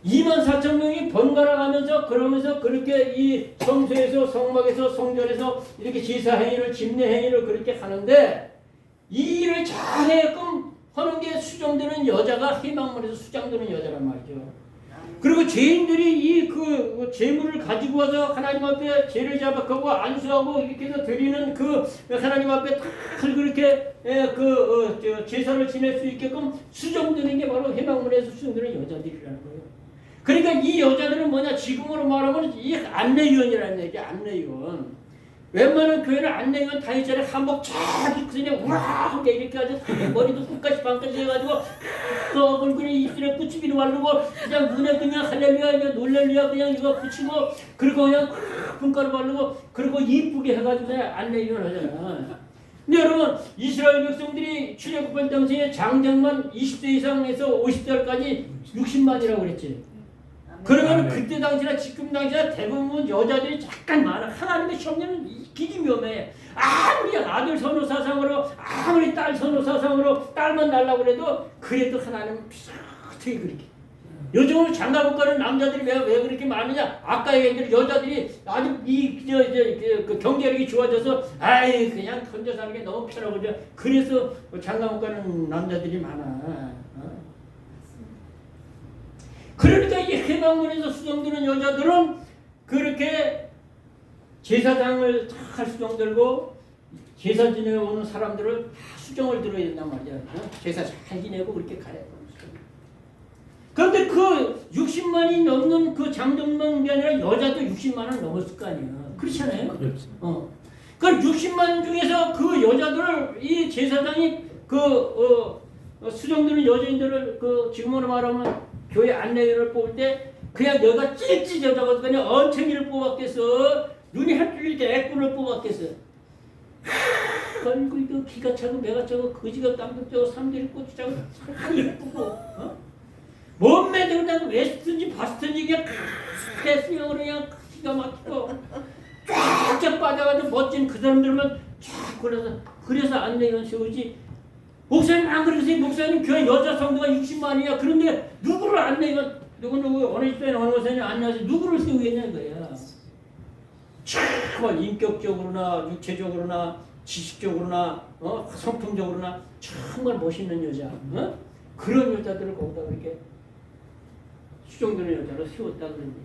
24,000명이 번갈아 가면서 그러면서 그렇게 이 성소에서 성막에서 성전에서 이렇게 제사 행위를 집례 행위를 그렇게 하는데 이 일을 잘해끔 하는 게 수정되는 여자가 희망문에서 수장되는 여자란 말이죠. 그리고 죄인들이 이 재물을 가지고 와서 하나님 앞에 죄를 자백하고 안수하고 이렇게 해서 드리는 그 하나님 앞에 다 그렇게 제사를 지낼 수 있게끔 수정되는 게 바로 희망문에서 수정되는 여자들이라는 거예요. 그러니까 이 여자들은 뭐냐, 지금으로 말하면 이 안내위원이라는 얘기야. 안내위원. 웬만한 교회는 안내위원 다니잖아요. 한복 쫙 입고 그냥 우아하게 이렇게 아주 머리도 끝까지 반까지 해가지고 얼굴에 입술에 붙이기로 바르고 그냥 눈에 그냥 할렐루야 놀렐루야 그냥 이거 붙이고 그리고 그냥 분가루 바르고 그리고 이쁘게 해가지고 그냥 안내위원 하잖아. 근데 여러분 이스라엘 백성들이 출애굽할 당시에 장정만 20세 이상에서 50살까지 60만이라고 그랬지. 그러면 그때 당시나 지금 당시나 대부분 여자들이 약간 많아. 하나님의 시험에는 기기 위험해. 아무리 아들 선호 사상으로 아무리 딸 선호 사상으로 딸만 날라고 그래도 하나님은 어떻게 그렇게. 요즘은 장가못 가는 남자들이 왜 그렇게 많으냐? 아까 얘기한 대로 여자들이 아주 그 경제력이 좋아져서 아이 그냥 혼자 사는 게 너무 편하고 그래서 장가못 가는 남자들이 많아. 그러니까 이 해방문에서 수정드는 여자들은 그렇게 제사장을 잘 수정 들고 제사 지내고 오는 사람들을 다 수정을 들어야 된단 말이야. 제사 잘 지내고 그렇게 가야 돼. 그런데 그 60만이 넘는 그 장정명이 아니라 여자도 60만은 넘었을 거 아니야. 그렇잖아요. 그렇죠. 그 60만 중에서 그 여자들을 이 제사장이 수정되는 여자인들을 지금으로 말하면 교회 안내인을 뽑을 때 그냥 너가 찌릿찌릿 여자가 그냥 언챙이를 뽑았겠어. 눈이 햇빛 애꾼을 뽑았겠어. 아이고 이거 기가 차고 매가 차고 거지가 깜짝 짜고 사람들이 고추 짜고 참 예쁘고 몸매도 그냥 웨스트인지 바스트인지 그냥 패스형으로 그냥 기가 막히고 쫙쫙 빠져가지고 멋진 그 사람들만 쫙 그래서 안내인 세우지. 목사님 안 그러세요? 목사님 교회 여자 성도가 60만이야. 그런데 누구를 안내면 누구 어느 집에 어느 목사님 안내해서 누구를 세우겠냐 이거야. 참 인격적으로나 육체적으로나 지식적으로나 성품적으로나 정말 멋있는 여자. 그런 여자들을 거기다 그렇게 수정되는 여자로 세웠다 그런 얘기.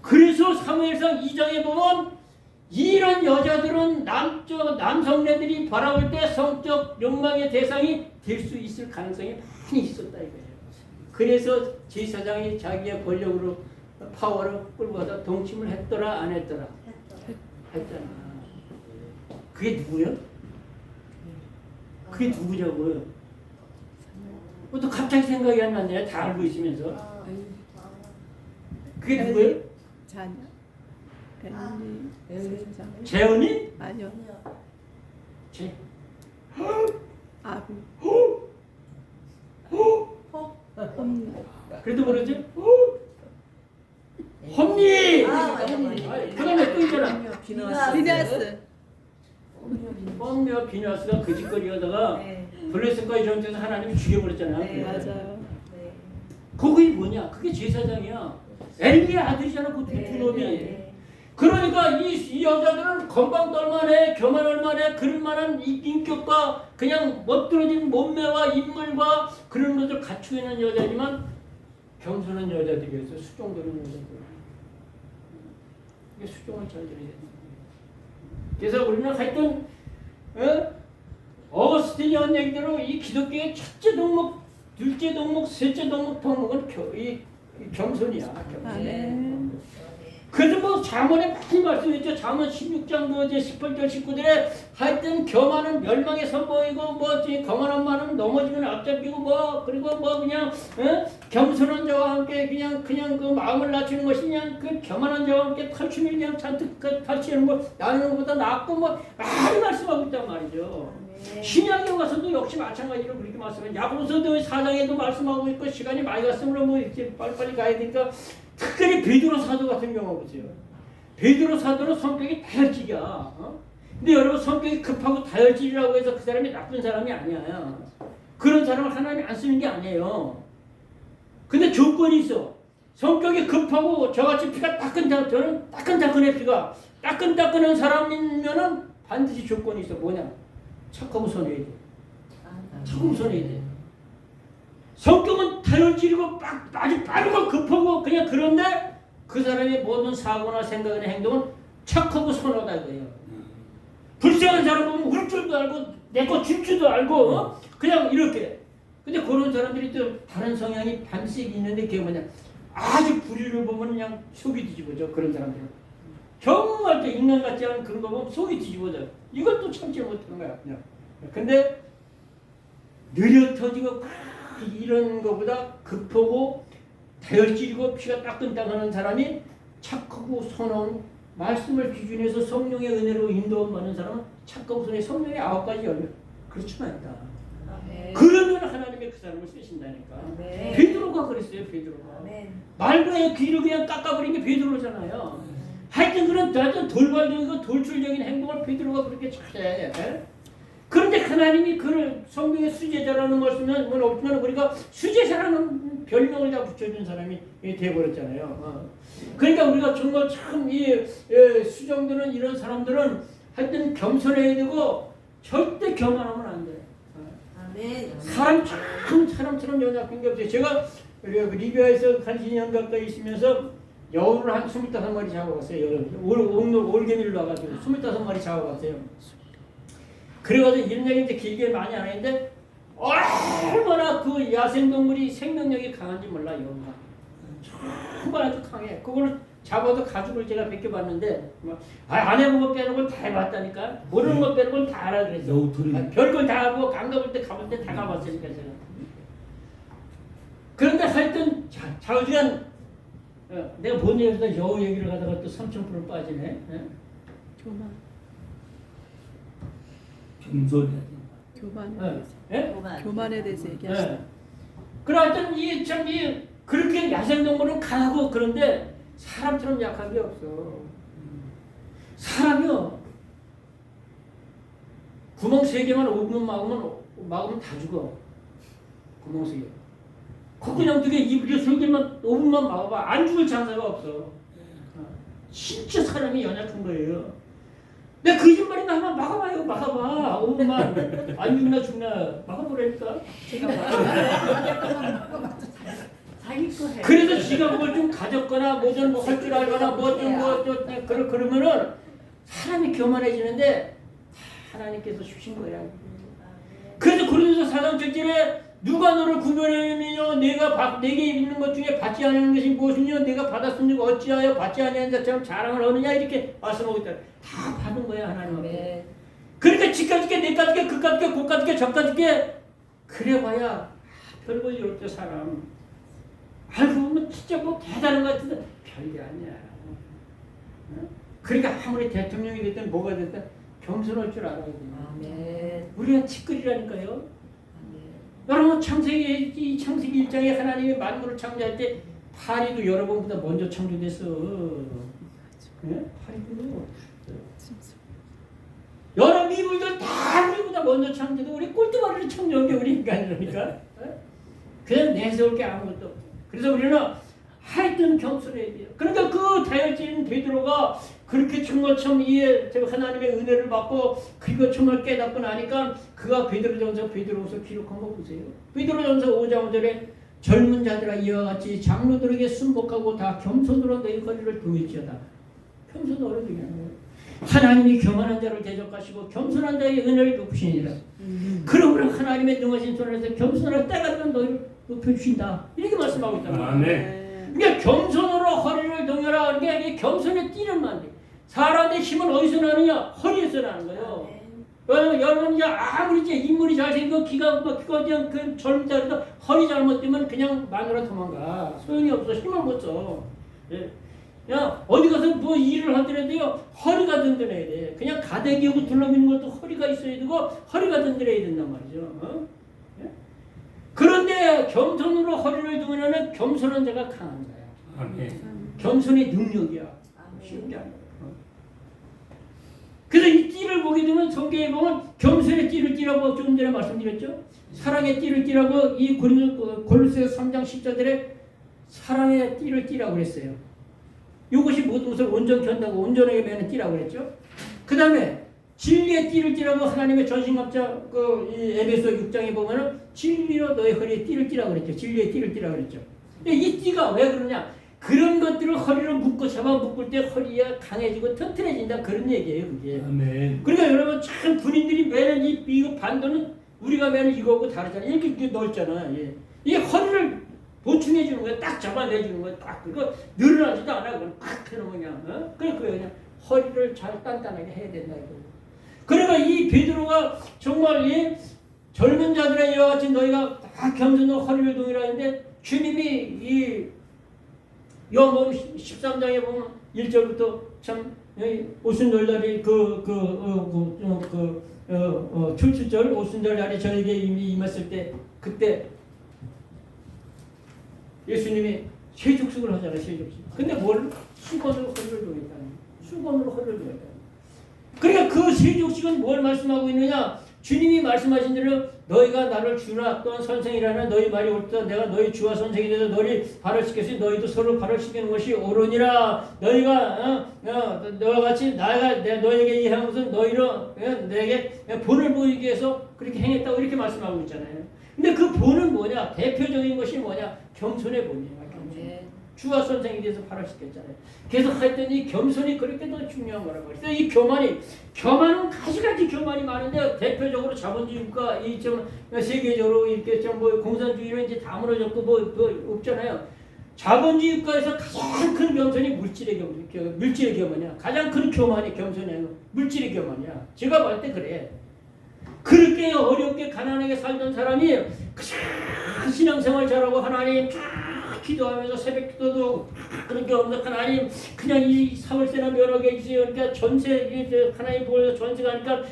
그래서 사무엘상 2장에 보면 이런 여자들은 남성네들이 바라볼 때 성적 욕망의 대상이 될 수 있을 가능성이 많이 있었다 이거예요. 그래서 제사장이 자기의 권력으로 파워를 끌고 가다 동침을 했더라 안 했더라? 했잖아. 그게 누구야? 그게 누구냐고요? 또 갑자기 생각이 안 났네. 다 알고 있으면서. 그게 누구예요? 자녀. 재훈이? 아니요. 재. 아비. 그래도 모르지? 험리. 그다음에 또 있잖아. 비나스. 험리와 비나스가 그 짓거리하다가 블레셋과 전쟁에서 하나님이 죽여버렸잖아요. 네, 맞아요. 그게 뭐냐? 그게 제사장이야. 엘리의 아들이잖아. 그 두 놈이. 그러니까 이 여자들은 건방 떨만해, 교만 얼만해, 그럴 만한 인격과 그냥 멋들어진 몸매와 인물과 그런 것을 갖추고 있는 여자지만 겸손한 여자들이어서 수종되는 여자들. 이게 수종을 잘 들어야 된다. 그래서 우리는 하여튼 어거스틴이 한 얘기대로 이 기독교의 첫째 덕목, 둘째 덕목, 셋째 덕목은 이 겸손이야. 겸손. 그래서 뭐 잠언에 많이 말씀했죠. 잠언 16장 18절 19절에 하여튼 교만은 멸망의 선봉이고 뭐 거만한 말은 넘어지면 앞잡히고 뭐 그리고 뭐 그냥 겸손한 자와 함께 그냥 그 마음을 낮추는 것이 그냥 그 교만한 자와 함께 탈춤을 그냥 잔뜩 탈취하는 거 나누는 것보다 낫고 뭐 많이 말씀하고 있단 말이죠. 신약에 와서도 역시 마찬가지로 그렇게 말씀해요. 야고보서도 4장에도 말씀하고 있고 시간이 많이 갔으므로 뭐 이렇게 빨리빨리 가야 되니까 특별히 베드로 사도 같은 경우 보세요. 베드로 사도는 성격이 다혈질이야. 근데 여러분 성격이 급하고 다혈질이라고 해서 그 사람이 나쁜 사람이 아니야. 그런 사람을 하나님이 안 쓰는 게 아니에요. 근데 조건이 있어. 성격이 급하고 저같이 피가 따끈따끈해 피가 따끈따끈한 사람이면은 반드시 조건이 있어. 뭐냐? 착하고 선해야 돼. 착하고 선해야 돼. 성격은 다혈질이고 아주 빠르고 급하고 그냥 그런데 그 사람의 모든 사고나 생각이나 행동은 착하고 선하다 이거예요. 불쌍한 사람 보면 울 줄도 알고 내 거 줄 줄도 알고 그냥 이렇게. 근데 그런 사람들이 또 다른 성향이 반드시 있는데 그게 뭐냐? 아주 불의를 보면 그냥 속이 뒤집어져. 그런 사람들은. 정말 인간 같지 않은 그런 거 보면 속이 뒤집어져. 이것도 참지 못하는 거야. 그냥. 근데 느려 터지고 이런 것보다 급하고 다혈질이고 피가 따끈따끈한 사람이 착하고 선한 말씀을 기준해서 성령의 은혜로 인도받는 사람은 착하고 선한 성령의 9가지 열매 그렇지만 있다. 그러면 하나님의 그 사람을 쓰신다니까. 아멘. 베드로가 그랬어요. 베드로가. 아멘. 말과의 귀를 그냥 깎아버린 게 베드로잖아요. 하여튼 그런 아주 돌발적이고 돌출적인 행동을 베드로가 그렇게 잘해. 예? 그런데 하나님이 그를 성경의 수제자라는 말씀은 없지만 우리가 수제자라는 별명을 다 붙여준 사람이 돼버렸잖아요. 그러니까 우리가 정말 참 이 수정되는 이런 사람들은 하여튼 겸손해야 되고 절대 교만하면 안 돼요. 아멘. 사람처럼 연약한 게 없어요. 제가 리비아에서 한 2년 가까이 있으면서 여우를 한 25마리 잡아갔어요. 올개미를 놔가지고 25마리 잡아갔어요. 그래가지고 이런 얘기 이제 길게 많이 안 했는데 얼마나 그 야생동물이 생명력이 강한지 몰라 여우가. 정말 아주 강해. 그거를 잡아도 가죽을 제가 벗겨봤는데 안 해본 거 빼는 걸 다 해봤다니까. 모르는 거 빼는 걸 다 알아 그랬어. 별걸 다 하고 강 가볼 때 가볼 때 다 가봤으니까 제가. 그런데 하여튼 좌우지간 내가 본 얘기보다 여우 얘기를 하다가 또 3,000% 빠지네. 교만. 겸손해야 돼. 교만에 예? 대해서. 예? 교만에 대해서 얘기하시죠. 예. 그래 하여튼 그렇게 야생동물은 강하고 그런데 사람처럼 약한 게 없어. 사람이요. 구멍 3개만 5분 막으면 다 죽어. 구멍 3개. 콧구멍 2개, 입 3개만 5분만 막아봐. 안 죽을 장사가 없어. 진짜 사람이 연약한 거예요. 내가 거짓말이나 한번 막아봐요. 막아봐. 5분만. 안 죽나 막아보라니까. 그래서 지가 뭘 좀 가졌거나 뭐든 뭐 할 줄 알거나 그러면은 사람이 교만해지는데 하나님께서 주신 거야. 그래서 고린도서 4장 7절에 누가 너를 구별하느냐 내게 있는 것 중에 받지 않는 것이 무엇이냐 내가 받았으니 어찌하여 받지 아니한 자처럼 자랑을 하느냐 이렇게 말씀하고 있다. 다 받은 거야 하나님한테. 그러니까 지까지게 내까지게 그까지게 고까지게 저까지게 그래봐야 별거 이럴 때 사람 알고 보면 진짜 뭐 대단한 것 같은데 별게 아니야. 그러니까 아무리 대통령이 됐든 뭐가 됐든 겸손할 줄 알아야 돼. 아멘. 우리가 티끌이라니까요. 여러분 창세기 1장에 하나님이 만물을 창조할 때 파리도 여러분보다 먼저 창조됐어. 네? 파리도. 여러 미물들 다 우리보다 먼저 창조돼. 우리 꼴뚜마리를 창조한 게 우리 인간이라니까. 그냥 내세울 게 아무것도 없어. 그래서 우리는 하여튼 겸손해야 돼요. 그러니까 그 다혈질인 베드로가 그렇게 정말 참 하나님의 은혜를 받고 그리고 정말 깨닫고 나니까 그가 베드로전서 기록한 거 보세요. 베드로전서 5장 5절에 젊은 자들아 이와 같이 장로들에게 순복하고 다 겸손으로 너희 거리를 도일지어다. 겸손으로 그냥 하나님이 교만한 자를 대적하시고 겸손한 자의 은혜를 높이시니라. 그러므로 하나님의 능하신 손에서 겸손할 때가 되면 너희를 높여주신다. 이렇게 말씀하고 있단 말이에요. 아멘. 그러니까 겸손으로 허리를 동여라 하는 게 이게 겸손의 띠는 만데 사람의 힘은 어디서 나느냐? 허리에서 나는 거예요. 여러분 이제 아무리 이제 인물이 잘생기고 기가 막히고 그냥 그 젊은 자라도 허리 잘못되면 그냥 마누라 도망가. 소용이 없어. 힘을 못 써. 예. 야 어디 가서 뭐 일을 하더라도요 허리가 든든해야 돼. 그냥 가대기하고 둘러미는 것도 허리가 있어야 되고 허리가 든든해야 된단 말이죠. 예? 그런데 겸손으로 허리를 두면 겸손한 자가 강한 자야. 아멘. 겸손의 능력이야. 쉬운 게 아니야. 그래서 이 띠를 보게 되면 성경에 보면 겸손의 띠를 띠라고 조금 전에 말씀드렸죠. 사랑의 띠를 띠라고 이 골로새서 3장 10절에 사랑의 띠를 띠라고 그랬어요. 이것이 모든 것을 온전케 한다고 온전하게 매는 띠라고 그랬죠. 그 다음에 진리의 띠를 띠라고 하나님의 전신갑자 이 에베소 6장에 보면은 진리로 너의 허리에 띠를 띠라고 그랬죠. 진리의 띠를 띠라고 그랬죠. 이 띠가 왜 그러냐? 그런 것들을 허리로 묶을 때 허리가 강해지고 튼튼해진다 그런 얘기예요. 그게. 아멘. 그러니까 여러분 참 군인들이 매는 이거 반도는 우리가 매는 이거하고 다르잖아요. 이렇게 넓잖아. 예. 이 허리를 보충해 주는 거야. 딱 잡아내 주는 거야. 딱 그거 늘어나지도 않아. 그걸 팍 해놓으면 그냥. 그냥 허리를 잘 단단하게 해야 된다 이거. 그러니까 이 베드로가 정말 이 젊은 자들의 이와 같이 너희가 다 겸손으로 허리를 동이라 했는데 주님이 이 요한복음 13장에 보면 1절부터 참 오순절날이 출출절 오순절날이 저에게 이미 임했을 때 그때 예수님이 세족식을 하잖아요. 세족식. 근데 뭘? 수건으로 허리를 놓였다는 거예요. 수건으로 허리를 놓였다는 거예요. 그러니까 그 세족식은 뭘 말씀하고 있느냐? 주님이 말씀하신 대로 너희가 나를 주나 또한 선생이라는 너희 말이 옳다. 내가 너희 주와 선생이 돼서 너희 발을 씻겠으니 너희도 서로 발을 씻기는 것이 옳으니라. 너희가 너와 같이 내가 너에게 이 행한 것은 너희로 내게 본을 보이기 위해서 그렇게 행했다고 이렇게 말씀하고 있잖아요. 근데 그 본은 뭐냐? 대표적인 것이 뭐냐? 겸손의 본이에요. 주와 선생이 돼서 발을 씻겼잖아요. 그래서 하여튼 이 겸손이 그렇게 더 중요한 거라고. 그래서 이 교만은 가지가지 교만이 많은데 대표적으로 자본주의가 이 좀 세계적으로 이렇게 좀 뭐 공산주의는 이제 다 무너졌고 뭐 없잖아요. 자본주의 국가에서 가장 큰 겸손이 물질의 교만이야. 가장 큰 교만이 겸손이야. 물질의 교만이야. 제가 볼 때 그래. 그렇게 어렵게 가난하게 살던 사람이 신앙생활 잘하고 하나님 기도하면서 새벽 기도도 그런 게 없는 하나님 그냥 이 사월세나 면허게 해주세요. 그러니까 전세 하나님 보여서 전세 가니까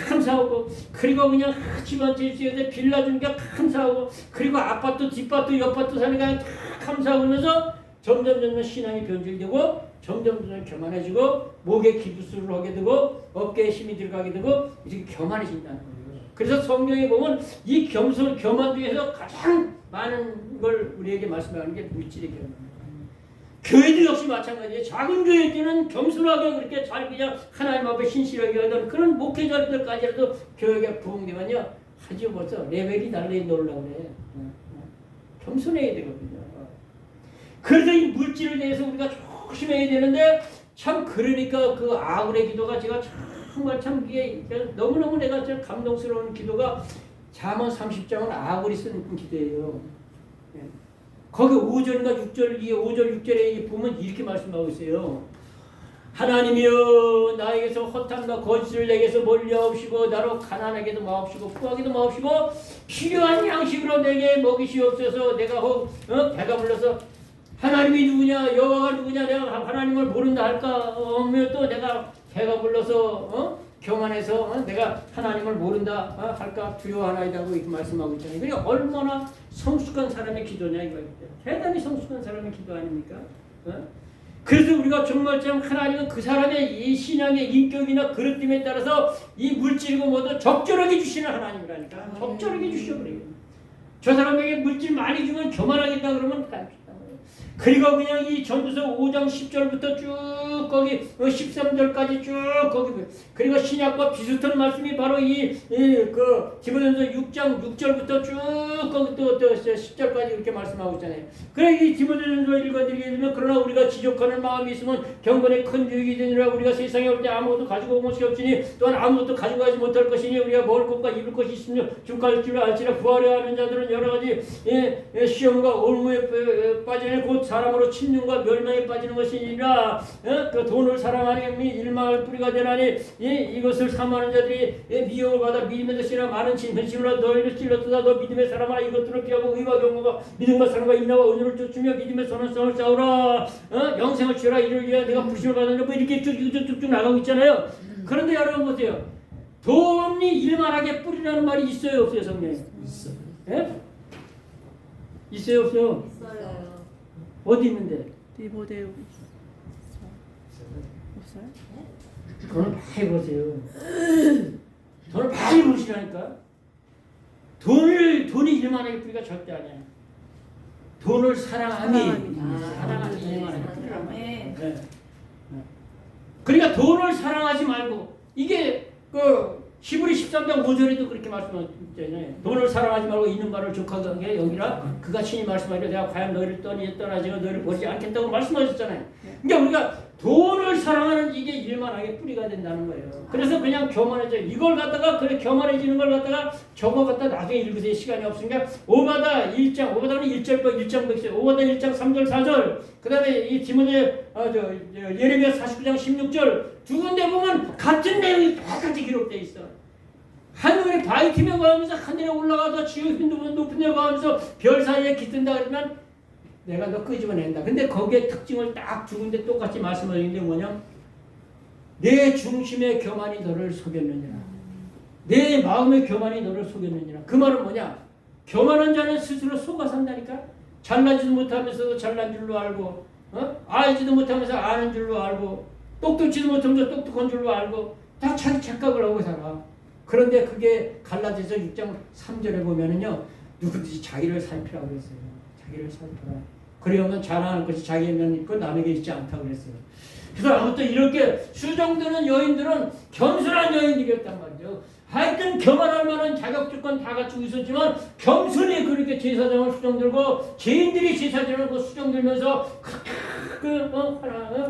감사하고 그리고 그냥 집안 제주에서 빌라 주니까 감사하고 그리고 아파트 뒷바트 옆바트 사니까 감사하고 그러면서 점점 신앙이 변질되고 점점 교만해지고 목에 기부수를 하게 되고 어깨에 힘이 들어가게 되고 이렇게 교만해진다는 거예요. 그래서 성경에 보면 이 교만 중에서 가장 많은 걸 우리에게 말씀하는 게 물질의 교만입니다. 교회도 역시 마찬가지예요. 작은 교회 때는 겸손하게 그렇게 잘 그냥 하나님 앞에 신실하게 하던 그런 목회자들까지라도 교회가 부흥되면요. 아주 벌써 레벨이 달리 놀라고 그래. 겸손해야 되거든요. 그래서 이 물질에 대해서 우리가 조심해야 되는데 참 그러니까 그 아굴의 기도가 제가 정말 참 이게 너무너무 내가 좀 감동스러운 기도가 잠언 30장은 아굴이 쓴 기도예요. 거기 5절인가 6절, 5절 6절에 보면 이렇게 말씀하고 있어요. 하나님이여 나에게서 허탄과 거짓을 내게서 멀리하옵시고 나로 가난하게도 마옵시고 부하게도 마옵시고 필요한 양식으로 내게 먹이시옵소서. 내가 배가 불러서 하나님이 누구냐 여호와가 누구냐 내가 하나님을 모른다 할까 하며 또 내가 배가 불러서 교만해서 내가 하나님을 모른다 할까 두려워하나이다고 이렇게 말씀하고 있잖아요. 그러니까 얼마나 성숙한 사람의 기도냐 이거예요. 대단히 성숙한 사람의 기도 아닙니까? 그래서 우리가 정말 참 하나님은 그 사람의 이 신앙의 인격이나 그릇됨에 따라서 이 물질이고 뭐도 적절하게 주시는 하나님이라니까. 적절하게 주셔 그래요. 저 사람에게 물질 많이 주면 교만하겠다 그러면 그리고 그냥 이 전도서 5장 10절부터 쭉 거기 13절까지 쭉 거기 그리고 신약과 비슷한 말씀이 바로 그 디모데전서 6장 6절부터 쭉 거기 또 10절까지 이렇게 말씀하고 있잖아요. 그래 이 디모데전서 읽어드리게 되면 그러나 우리가 지적하는 마음이 있으면 경건에 큰 유익이 되느라 우리가 세상에 올 때 아무것도 가지고 온 것이 없으니 또한 아무것도 가지고 가지 못할 것이니 우리가 먹을 것과 입을 것이 있으며 죽갈 줄 알지라 구하려 하는 자들은 여러 가지 시험과 올무에 빠지는 곧 사람으로 침륜과 멸망에 빠지는 것이니라. 그 돈을 사랑하는 이 일망을 뿌리가 되나니 이것을 사모하는 자들이 미움을 받아 믿음의 덕이나 많은 진심으로 너희를 찔렀다. 너 믿음의 사람아 이것들을 피하고 의와 경고가 믿음과 사랑과 인내와 은혜를 쫓으며 믿음의 선언성을 쌓으라. 영생을 취하라. 이를 위하여 내가 부르심을 받았는데 뭐 이렇게 쭉쭉쭉 나가고 있잖아요. 그런데 여러분 보세요. 돈이 일만하게 뿌리라는 말이 있어요 없어요 성경에? 있어요. 예? 있어요 없어요? 있어요. 어디 있는데? 디모데 없어요? 돈을 많이 버세요. 돈을 많이 버시라니까. 돈이 일만하게 뿌리가 절대 아니야. 돈을 사랑하니 일만하게 뿌리란 말이야. 네. 그러니까 돈을 사랑하지 말고 이게 그 히브리 13장 5절에도 그렇게 말씀하셨잖아요. 돈을 사랑하지 말고 있는 바를 족하게 여기라 그가 친히 말씀하기를 내가 과연 너희를 떠나지가 너희를 버리지 않겠다고 말씀하셨잖아요. 그러니까 우리가 돈을 사랑하는 이게 일만하게 뿌리가 된다는 거예요. 그래서 그냥 교만해져. 이걸 갖다가 그래 교만해지는 걸 갖다가 저거 갖다 나중에 읽으세요. 시간이 없으니까 오바다 1장, 오바다는 1장 100세, 오바다 1장 3절 4절, 그 다음에 이 디모데 예레미야 49장 16절 두 군데 보면 같은 내용이 똑같이 기록되어 있어. 하늘에 바위팀에 가면서 하늘에 올라가서 지옥 높은 데 가면서 별 사이에 깃든다 그러면 내가 너 끄집어낸다. 근데 거기에 특징을 딱 두 군데 똑같이 말씀하시는데 뭐냐? 내 중심의 교만이 너를 속였느니라. 내 마음의 교만이 너를 속였느니라. 그 말은 뭐냐? 교만한 자는 스스로 속아 산다니까. 잘나지도 못하면서도 잘난 줄로 알고, 알지도 못하면서 아는 줄로 알고, 똑똑지도 못하면서 똑똑한 줄로 알고, 다 자기 착각을 하고 살아. 그런데 그게 갈라디아서 6장 3절에 보면은요, 누구든지 자기를 살피라고 그랬어요. 자기를 살펴라. 그러면 자랑할 것이 자기에만 있고 남에게 있지 않다고 그랬어요. 그래서 아무튼 이렇게 수정되는 여인들은 겸손한 여인들이었단 말이죠. 하여튼 교만할 만한 자격조건 다 갖추고 있었지만 겸손히 그렇게 제사장을 수정들고 죄인들이 제사장을 수정들면서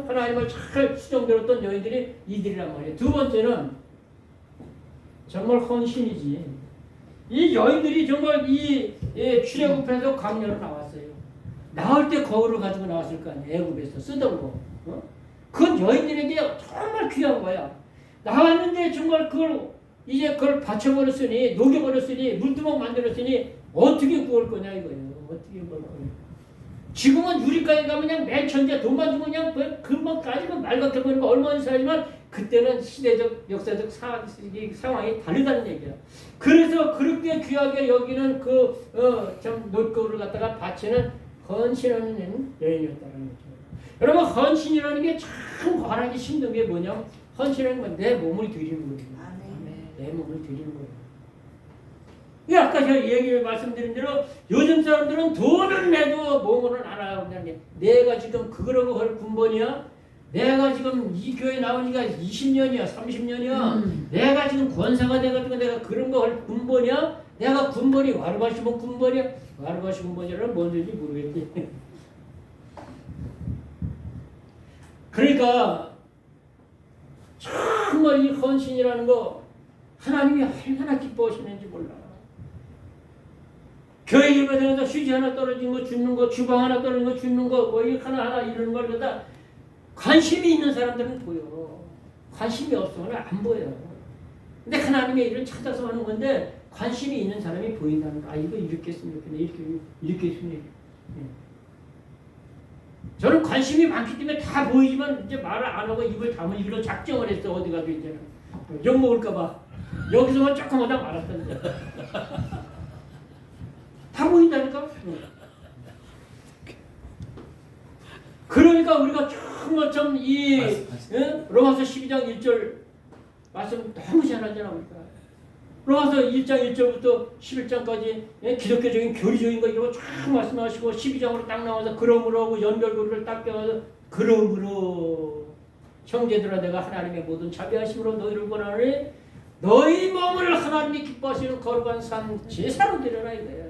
하나님을 잘 수정들었던 여인들이 이들이란 말이에요. 두 번째는 정말 헌신이지. 이 여인들이 정말 이 출애굽에서 광야로 나왔어요. 나올 때 거울을 가지고 나왔을 거 아니에요. 애굽에서 쓰던 거. 그건 여인들에게 정말 귀한 거야. 나왔는데 정말 이제 그걸 받쳐버렸으니, 녹여버렸으니, 물두멍 만들었으니, 어떻게 구할 거냐 이거예요. 어떻게 구할 거냐. 지금은 유리가에 가면 그냥 맨 천재 돈만 주면 그냥 금방 까지면 말같아버리고 얼마나 살지만 그때는 시대적, 역사적 상황이 다르다는 얘기야. 그래서 그렇게 귀하게 여기는 참 노트거울을 갖다가 바치는 헌신하는 여인이었다는 거죠. 여러분, 헌신이라는 게 참 말하기 힘든 게 뭐냐면, 헌신하는 건 내 몸을 드리는 거예요. 내 몸을 드리는 거예요. 이 아까 제가 말씀드린 대로 요즘 사람들은 돈을 내도 몸으로는 안 하는 게, 내가 지금 그거라고 할 군번이야? 내가 지금 이 교회 나온 지가 20년이야, 30년이야. 내가 지금 권사가 돼가지고 내가 그런 거 할 군번이야? 내가 군번이 와르바시몬 군번이야? 와르바시 군번이라는 뭔지 모르겠지. 그러니까 정말 이 헌신이라는 거 하나님이 얼마나 기뻐하시는지 몰라. 교회 예배당에서 휴지 하나 떨어진 거 주는 거, 주방 하나 떨어진 거 주는 거, 뭐 이렇게 하나 이러는 걸 갖다 관심이 있는 사람들은 보여. 관심이 없으면 안 보여. 근데 하나님의 일을 찾아서 하는 건데 관심이 있는 사람이 보인다는 거. 아, 이거 이렇게 했으면 좋겠네. 이렇게 했으면 좋겠네. 저는 관심이 많기 때문에 다 보이지만 이제 말을 안 하고 입을 다물고 이런 작정을 했어. 어디 가도 이제는 욕 먹을까 봐. 여기서만 조금 하다 말았던데. 다 보인다니까. 그러니까 우리가 정말 참 로마서 12장 1절 말씀 너무 잘하잖아. 우리가 로마서 1장 1절부터 11장까지 기독교적인 교리적인 거 이런 거 쫙 말씀하시고 12장으로 딱 나와서 그러므로 하고 연결고리를 딱 껴서 그러므로 형제들아 내가 하나님의 모든 자비하심으로 너희를 권하노니 너희 몸을 하나님이 기뻐하시는 거룩한 산 제사로 드려라 이거야.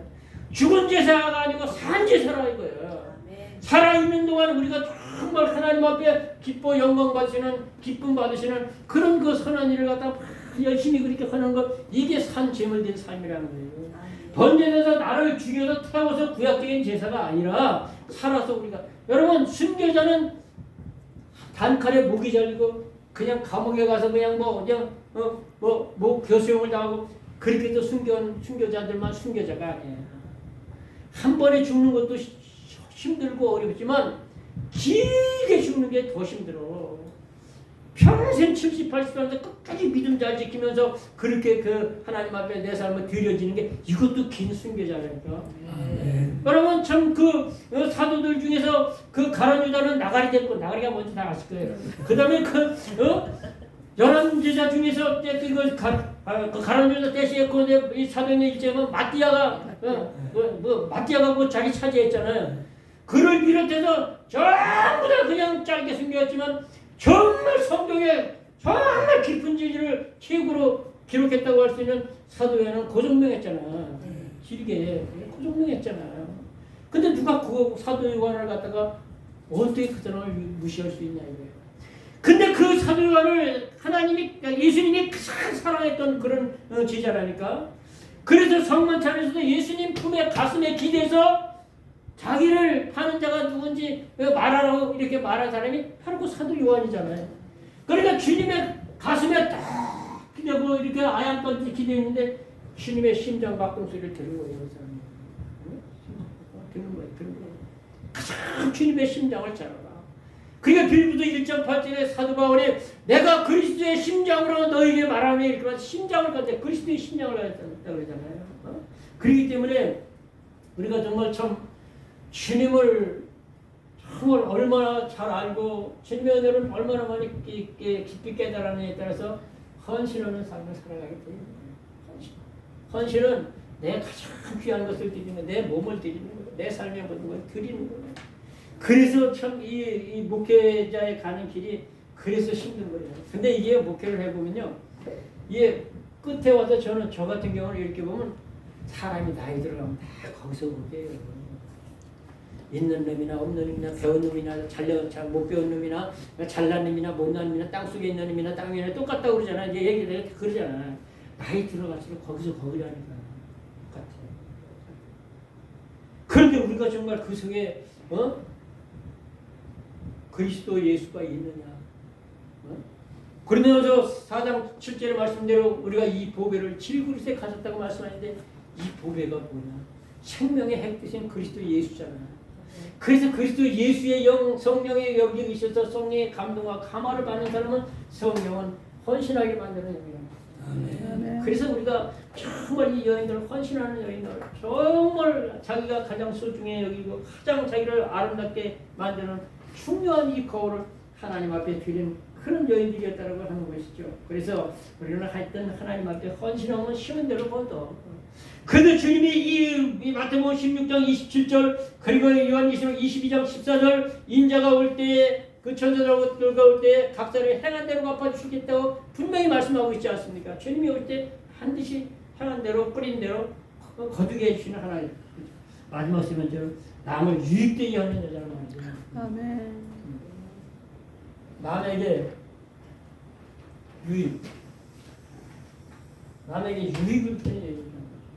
죽은 제사가 아니고 산 제사라 이거야. 살아있는 동안 우리가 정말 하나님 앞에 기뻐 영광 받으시는 기쁨 받으시는 그런 그 선한 일을 갖다 열심히 그렇게 하는 것, 이게 산 제물된 삶이라는 거예요. 번제에서 나를 죽여서 태워서 구약적인 제사가 아니라 살아서 우리가, 여러분 순교자는 단칼에 목이 잘리고 그냥 감옥에 가서 그냥 교수형을 당하고 그렇게 해서 순교자들만 순교자가 아니에요. 한 번에 죽는 것도 힘들고 어렵지만 길게 죽는 게 더 힘들어. 평생 70, 80살에서 끝까지 믿음 잘 지키면서 그렇게 하나님 앞에 내 삶을 드려지는 게 이것도 긴 순교자라니까. 여러분 참 사도들 중에서 가룟유다는 나가리 됐고, 나가리가 뭔지 다 아실 거예요. 그 다음에 연합제자 중에서 가룟유다 대시했고 이 사도행전 1장은 마띠아가 마띠아가 자기 차지했잖아요. 그를 비롯해서 전부 다 그냥 짧게 숨겼지만 정말 성경에 정말 깊은 진리를 책으로 기록했다고 할 수 있는 사도에는 고정명했잖아. 길게 고정명했잖아. 근데 누가 그 사도 요한을 갖다가 어떻게 그 사람을 무시할 수 있냐 이거예요. 근데 그 사도 요한을 하나님이, 예수님이 가장 사랑했던 그런 제자라니까. 그래서 성만찬에서도 예수님 품에 가슴에 기대서 자기를 파는 자가 누군지 말하라고 이렇게 말한 사람이 바로 그 사도 요한이잖아요. 그러니까 주님의 가슴에 딱 기대고 이렇게 아양까지 기대했는데 주님의 심장 박동 소리를 들은 거예요. 그 사람이. 듣는 거예요. 가장 주님의 심장을 잘 알아. 그러니까 빌립보서 1장 8절에 사도 바울이 내가 그리스도의 심장으로 너에게 말하니, 그런 심장을 갖다 그리스도의 심장을 갖다 그러잖아요. 그렇기 때문에 우리가 정말 참 주님을 정말 얼마나 잘 알고 주님의 은혜를 얼마나 많이 깊이 깨달았느냐에 따라서 헌신하는 삶을 살아가게 됩니다. 헌신은 내 가장 귀한 것을 드리는 거예요. 내 몸을 드리는 거예요. 내 삶의 모든 걸 드리는 거예요. 그래서 참 이 목회자의 가는 길이 그래서 힘든 거예요. 근데 이게 목회를 해보면요, 이게 끝에 와서 저는 저 같은 경우는 이렇게 보면 사람이 나이 들어가면 다 거기서 목회해요. 있는 놈이나 없는 놈이나 배운 놈이나 못 배운 놈이나 잘난 놈이나 못난 놈이나 땅속에 있는 놈이나 땅 위에 똑같다고 그러잖아. 이제 얘기를 그러잖아. 나이 들어갈수록 거기서 거기라니까. 똑같아. 그런데 우리가 정말 그 속에 그리스도 예수가 있느냐? 그러면서 4장 7절의 말씀대로 우리가 이 보배를 질그릇에 가졌다고 말씀하는데 이 보배가 뭐냐? 생명의 핵되신 그리스도 예수잖아. 그래서 그리스도 예수의 영, 성령의 영이 있어서 성령의 감동과 감화를 받는 사람은 성령은 헌신하게 만드는 영이랍니다. 그래서 우리가 정말 이 여인들 헌신하는 여인들 정말 자기가 가장 소중히 여기고 가장 자기를 아름답게 만드는 중요한 이 거울을 하나님 앞에 드리는 그런 여인들이었다고 하는 것이죠. 그래서 우리는 하여튼 하나님 앞에 헌신하면 쉬운 대로 보도. 그래도 주님이 이 마태복음 16장 27절 그리고 요한계시록 22장 14절 인자가 올 때에 그 천사들과 올 때에 각자를 행한 대로 갚아주시겠다고 분명히 말씀하고 있지 않습니까? 주님이 올 때 반드시 행한 대로 뿌린 대로 거두게 해주시는 하나님. 마지막 세 번째로 남을 유익되게 하는 여자란 말이죠. 아멘. 남에게 유익. 남에게 유익을 주는.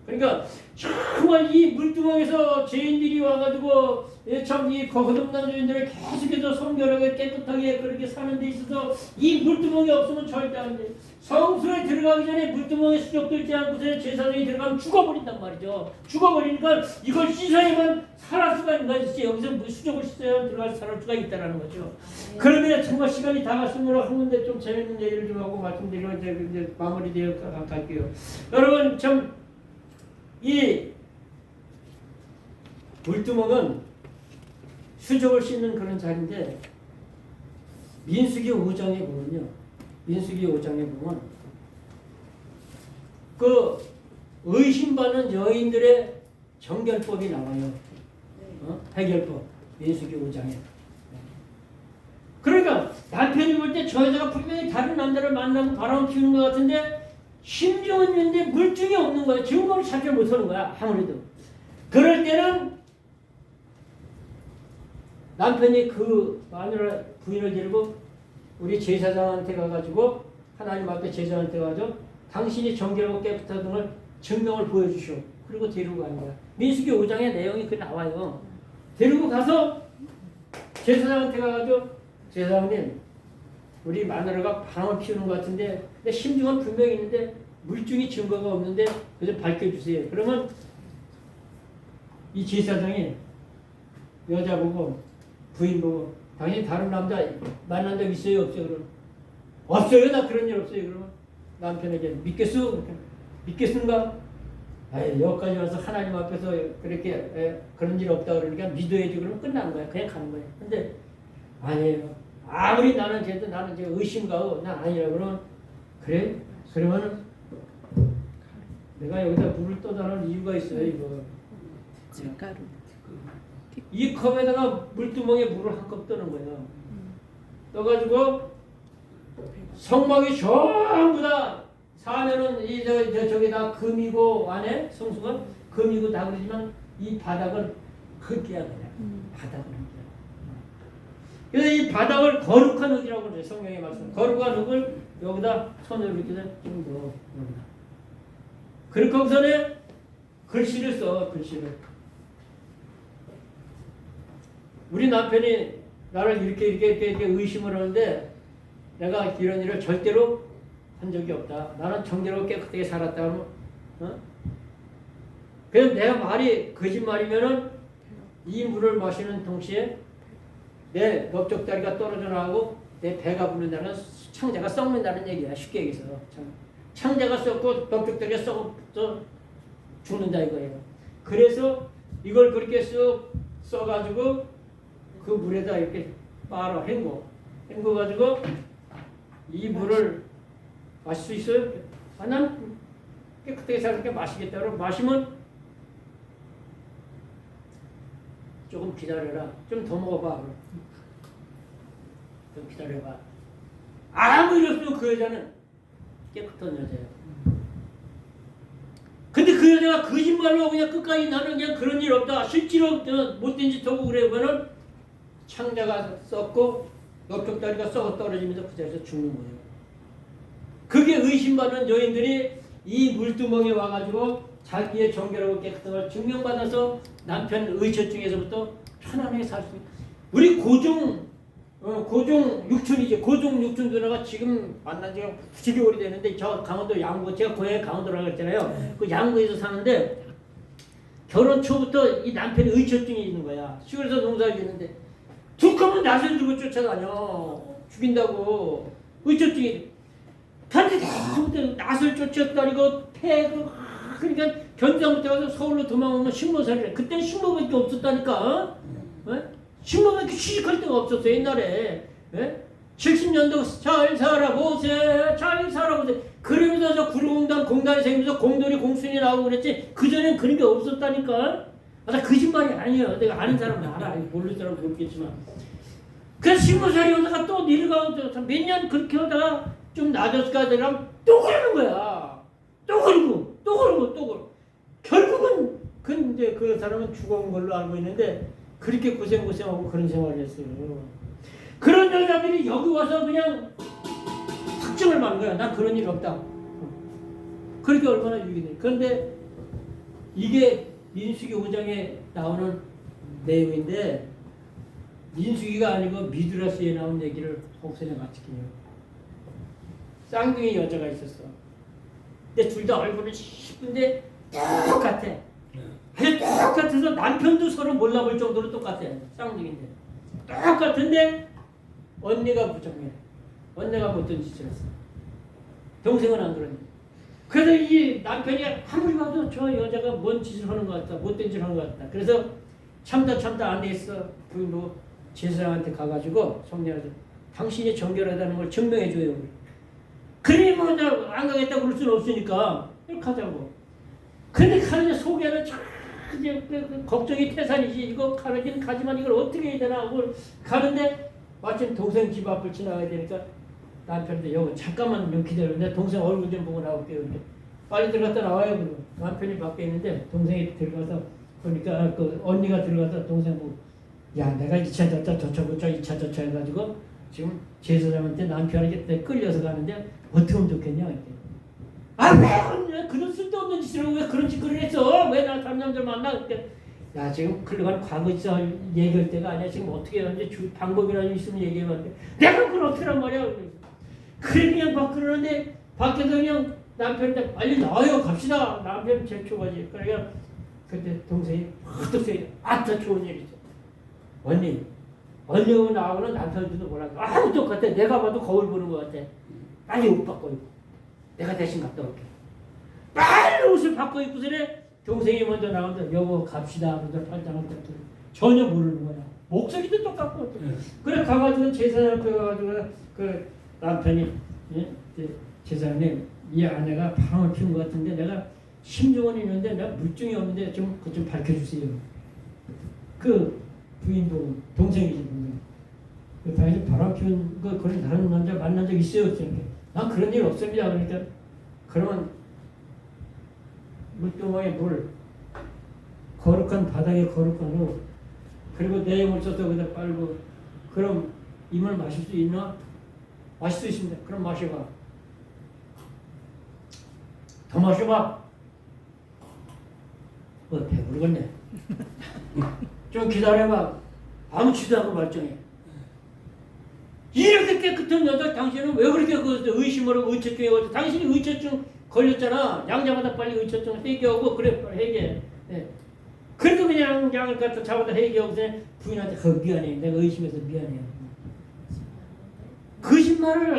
그러니까 정말 이 물두멍에서 죄인들이 와가지고 참 이 거듭난 죄인들을 계속해서 성결하게 깨끗하게 그렇게 사는 데 있어서 이 물두멍이 없으면 절대 안 돼. 성소에 들어가기 전에 물두멍에 수족들지 않고서 제사장이 들어가면 죽어버린단 말이죠. 죽어버리니까 이걸 씻어야만 살할 수가 있는 거지. 여기서 수족을 씻어야 들어갈 살할 수가 있다는 거죠. 그런데 정말 시간이 다 갔으므로 한 군데 좀 재밌는 얘기를 좀 하고 말씀드리고 이제 마무리되어 갈게요. 여러분 참 이 물두멍은 수족을 씻는 그런 자리인데 민수기 5장에 보면요. 민수기 5장에 보면 그 의심받는 여인들의 정결법이 나와요. 해결법. 민수기 5장에. 그러니까 남편이 볼 때 저 여자가 분명히 다른 남자를 만나고 바람을 피우는 것 같은데 심정은 있는데 물증이 없는 거야. 증거를 찾지 못하는 거야. 아무래도. 그럴 때는 남편이 그 마누라 부인을 데리고 우리 제사장한테 가가지고 하나님 앞에 제사장한테 가서 당신이 정결하고 깨끗한 걸 증명을 보여주시오. 그리고 데리고 가는 거야. 민수기 5장의 내용이 그 나와요. 데리고 가서 제사장한테 가가지고 제사장님 우리 마누라가 바람을 피우는 것 같은데 근데 심증은 분명히 있는데 물증이 증거가 없는데 그래서 밝혀주세요. 그러면 이 제사장이 여자 보고 부인 보고 당신 다른 남자 만난 적 있어요? 없어요? 그럼 없어요. 나 그런 일 없어요. 그러면 남편에게 믿겠어? 믿겠는가? 아예 여기까지 와서 하나님 앞에서 그렇게 그런 일 없다 그러니까 믿어야지. 그러면 끝나는 거야. 그냥 가는 거야. 근데 아니에요. 아무리 나는 쟤도 나는 이제 의심가고 난 아니라 그러면 그래? 그러면은 내가 여기다 물을 떠다 놓은 이유가 있어요. 이거 쇳가루. 이 컵에다가 물두멍에 물을 한 컵 떠는 거예요. 떠가지고 성막이 전부 다 사면은 이 저기다 금이고 안에 성수가 금이고 다 그러지만 이 바닥은 흙이야 그냥. 바닥은 흙이야. 그래서 이 바닥을 거룩한 흙이라고 그래요. 성경의 말씀. 거룩한 흙을 여기다 손으로 이렇게 좀 넣어. 그렇게 우선에 글씨를 써. 글씨를. 우리 남편이 나를 이렇게 의심을 하는데 내가 이런 일을 절대로 한 적이 없다. 나는 정결하고 깨끗하게 살았다 하면 그냥 내가 말이 거짓말이면은 이 물을 마시는 동시에 내 넓적다리가 떨어져 나가고 내 배가 부른다는 창자가 썩는다는 얘기야. 쉽게 얘기해서 창자가 썩고 넓적다리가 썩어 죽는다 이거예요. 그래서 이걸 그렇게 쓱 써가지고 그 물에다 이렇게 빨아 헹궈가지고 이 물을 마실 수 있어요? 난 깨끗하게 살게 마시겠다. 그럼 마시면 조금 기다려라. 좀 더 먹어봐. 좀 기다려봐. 아무 일 없으면 그 여자는 깨끗한 여자예요. 근데 그 여자가 거짓말로 그냥 끝까지 나는 그냥 그런 일 없다. 실제로 못된 짓 하고 그래. 그러면 창자가 썩고 옆쪽 다리가 썩어 떨어지면서 그 자리에서 죽는 거예요. 그게 의심받는 여인들이 이 물두멍에 와가지고 자기의 정결하고 깨끗한 걸 증명받아서 남편 의처증에서부터 편안하게 살 수 있는. 우리 고종 육촌이지. 고종 육촌 누나가 지금 만난 지가 9개월이 되는데 저 강원도 양구, 제가 고향에 강원도라고 했잖아요. 그 양구에서 사는데 결혼 초부터 이 남편이 의처증이 있는 거야. 시골에서 농사를 짓는데 툭하면 낯을 주고 쫓아다녀. 죽인다고. 의처증이. 근데 다음부터 낯을 쫓아다니고 패고 그러니까 견장 못해가지고 서울로 도망오면 신모살이래. 그때는 신모밖에 없었다니까. 신모밖에 취직할 데가 없었어 옛날에. 70년도 잘 살아보세 잘 살아보세 그러면서 저 구로공단 공단이 생기면서 공돌이 공순이 나오고 그랬지 그전엔 그런 게 없었다니까. 나 거짓말이 아니에요. 내가 아는 사람은 알아. 모르는 사람은 모르겠지만. 그래서 신모살이 오다가 또 내려가고 몇 년 그렇게 하다가 좀 나아졌을까 되면 또 그러는 거야. 또 그러고 결국은 근데 그 사람은 죽어온 걸로 알고 있는데 그렇게 고생하고 그런 생활을 했어요. 그런 여자들이 여기 와서 그냥 확증을 받는 거야. 난 그런 일 없다. 그렇게 얼마나 유익이 돼. 그런데 이게 민수기 5장에 나오는 내용인데 민수기가 아니고 미드라스에 나온 얘기를 혹시나 마치게요. 쌍둥이 여자가 있었어. 근데 둘 다 얼굴은 이쁜데 똑같아. 아주 똑같아서 남편도 서로 몰라볼 정도로 똑같아. 쌍둥이인데 똑같은데 언니가 부정해. 언니가 못된 짓을 했어. 동생은 안 그러니. 그래서 이 남편이 아무리 봐도 저 여자가 뭔 짓을 하는 것 같다. 못된 짓을 하는 것 같다. 그래서 참다 안 되겠어. 부인도 제사장한테 가가지고 성례하자. 당신이 정결하다는 걸 증명해줘요. 그러니 뭐 안 가겠다고 그럴 수는 없으니까 이렇게 하자고. 근데 가는데 속에는 이제 걱정이 태산이지. 이거 가긴 가지만 이걸 어떻게 해야 되나 하고 가는데 마침 동생 집 앞을 지나가야 되니까 남편도 여기 잠깐만 좀 기다려. 내 동생 얼굴 좀 보고 나올게요. 이렇게. 빨리 들어갔다 나와요. 그러고. 남편이 밖에 있는데 동생이 들어가서 보니까 그 언니가 들어가서 동생 보고 야 내가 2차 저차 저차 2차 저차 해가지고 지금 제사장한테 남편에게 끌려서 가는데 어떻게 하면 좋겠냐 이렇게. 왜 그런 쓸데없는 짓을 하고 왜 그런 짓거리를 했어? 왜 나 다른 남자를 만나? 그때 야 지금 흘러간 과거 있어 얘기할 때가 아니야. 지금 어떻게 하는지 방법이라도 있으면 얘기해봐. 내가 그걸 어떻게 한 말이야. 그래 그냥 막 그러는데 밖에서 그냥 남편한테 빨리 나와요 갑시다. 남편 제초가지. 그러니까 그때 동생이 어떻게 아따 좋은 일이죠. 언니하고 나하고는 남편들도 몰라. 아무 똑같아. 내가 봐도 거울 보는 것 같아. 빨리 옷 바꿔 입고. 내가 대신 갔다 올게. 빨리 옷을 바꿔 입고서는 동생이 먼저 나온다. 여보 갑시다. 그래서 팔짱을 딱 전혀 모르는 거야. 목소리도 똑같고. 그래 가가지고 제사장 앞에 가가지고 그 남편이 제사장님 이 아내가 바람을 피운 것 같은데 내가 심정원이 있는데 내가 물증이 없는데 좀 밝혀주세요. 그 부인도 동생이지. 그 당신 바람 피운 거 그런 다른 남자 만난 적 있어요? 난 그런 일 없습니다. 그러니까 그러면 물두멍에 물 거룩한 바닥에 거룩한 후 그리고 내용을 써서 거기다 빨고 그럼 이 물 마실 수 있나? 마실 수 있습니다. 그럼 마셔봐. 더 마셔봐. 배부르겠네. 좀 기다려봐. 아무치도 않고 말정해. 이렇게 깨끗한 여자 당신은 왜 그렇게 그 의심으로 의처증에 걸려? 당신이 의처증 걸렸잖아. 양자마다 빨리 의처증을 해결하고 그래 빨리 해결해. 네. 그래도 그냥 양을 갖다 잡아다 해결하고 부인한테 미안해. 내가 의심해서 미안해. 거짓말을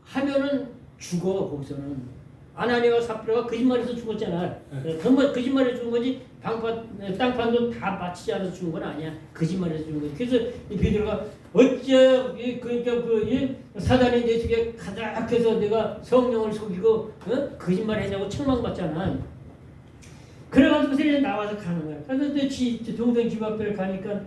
하면은 죽어 거기서는. 아나니아와 삽비라가 거짓말해서 죽었잖아. 정말 거짓말해서 죽은 거지 땅판도 다 바치지 않아서 죽은 건 아니야. 거짓말해서 죽은 거지. 그래서 이 베드로가 어째 이 사단이 내 속에 가득해서 내가 성령을 속이고 거짓말하자고 책망받잖아. 그래가지고 이제 나와서 가는 거야. 그래서 내 동생 집 앞에 가니까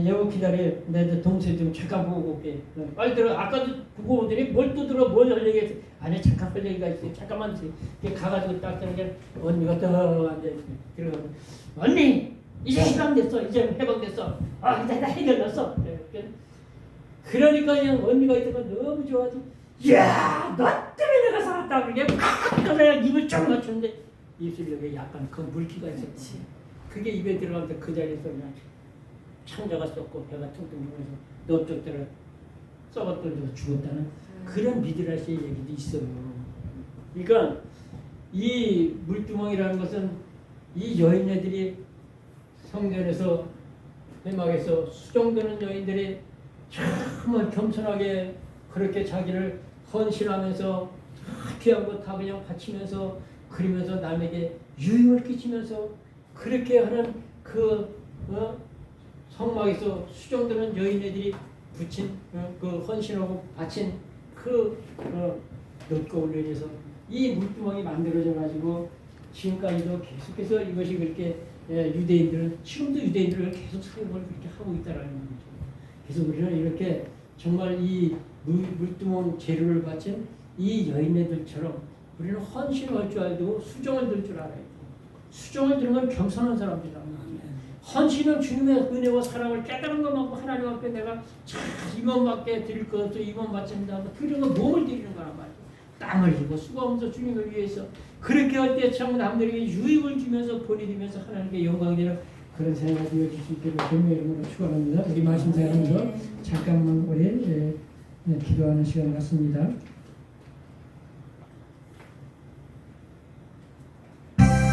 여보 기다려. 내 동생 좀 잠깐 보고 올게. 빨리 들어. 아까도 보고 오더니 뭘 또 들어 뭘 할 얘기 아니 잠깐 할 얘기가 있어. 잠깐만 가가지고 딱 되는 언니가 더 앉아있어. 들어가면 언니 이제 해방됐어. 이제 해방됐어. 아 이제 나 해결났어. 그러니까 그냥 언니가 있다가 너무 좋아서 야 너 때문에 내가 살았다. 그게 팍 내가 입을 쫙 맞췄는데 입술력에 약간 그 물기가 있었지. 그게 입에 들어가면서 그 자리에서 그냥 창자가 썩고 배가 퉁퉁 불면서 너쪽대로 썩어떨어져서 죽었다는 그런 미드라시의 얘기도 있어요. 그러니까 이 물두멍이라는 것은 이 여인네들이 성전에서 회막에서 수종되는 여인들이 정말 겸손하게 그렇게 자기를 헌신하면서 귀한 거 다 그냥 바치면서 그러면서 남에게 유익을 끼치면서 그렇게 하는 그 성막에서 수종되는 여인네들이 붙인 그 헌신하고 바친 그 넛거울로 인해서 이 물두멍이 만들어져 가지고 지금까지도 계속해서 이것이 그렇게 유대인들은 지금도 유대인들을 계속 사용을 그렇게 하고 있다라는 거죠. 그래서 우리는 이렇게 정말 이 물두멍 재료를 바친 이 여인네들처럼 우리는 헌신을 할 줄 알아야 되고 수종을 들 줄 알아야 되고 수종을 드는 건 겸손한 사람들이란 말이에요. 헌신은 주님의 은혜와 사랑을 깨달은 것만큼 하나님 앞에 내가 참 이만밖에 드릴 것 없어 이만 바칩니다 하고 드리는 건 몸을 드리는 거란 말이에요. 땀을 흘리고 수고하면서 주님을 위해서 그렇게 할 때 참 남들에게 유익을 주면서 보내주면서 하나님께 영광이 되는 그런 생활이 되어질 수 있도록 주님의 이름으로 축원합니다. 우리 말씀 생각하면서 잠깐만 우리 기도하는 시간 같습니다.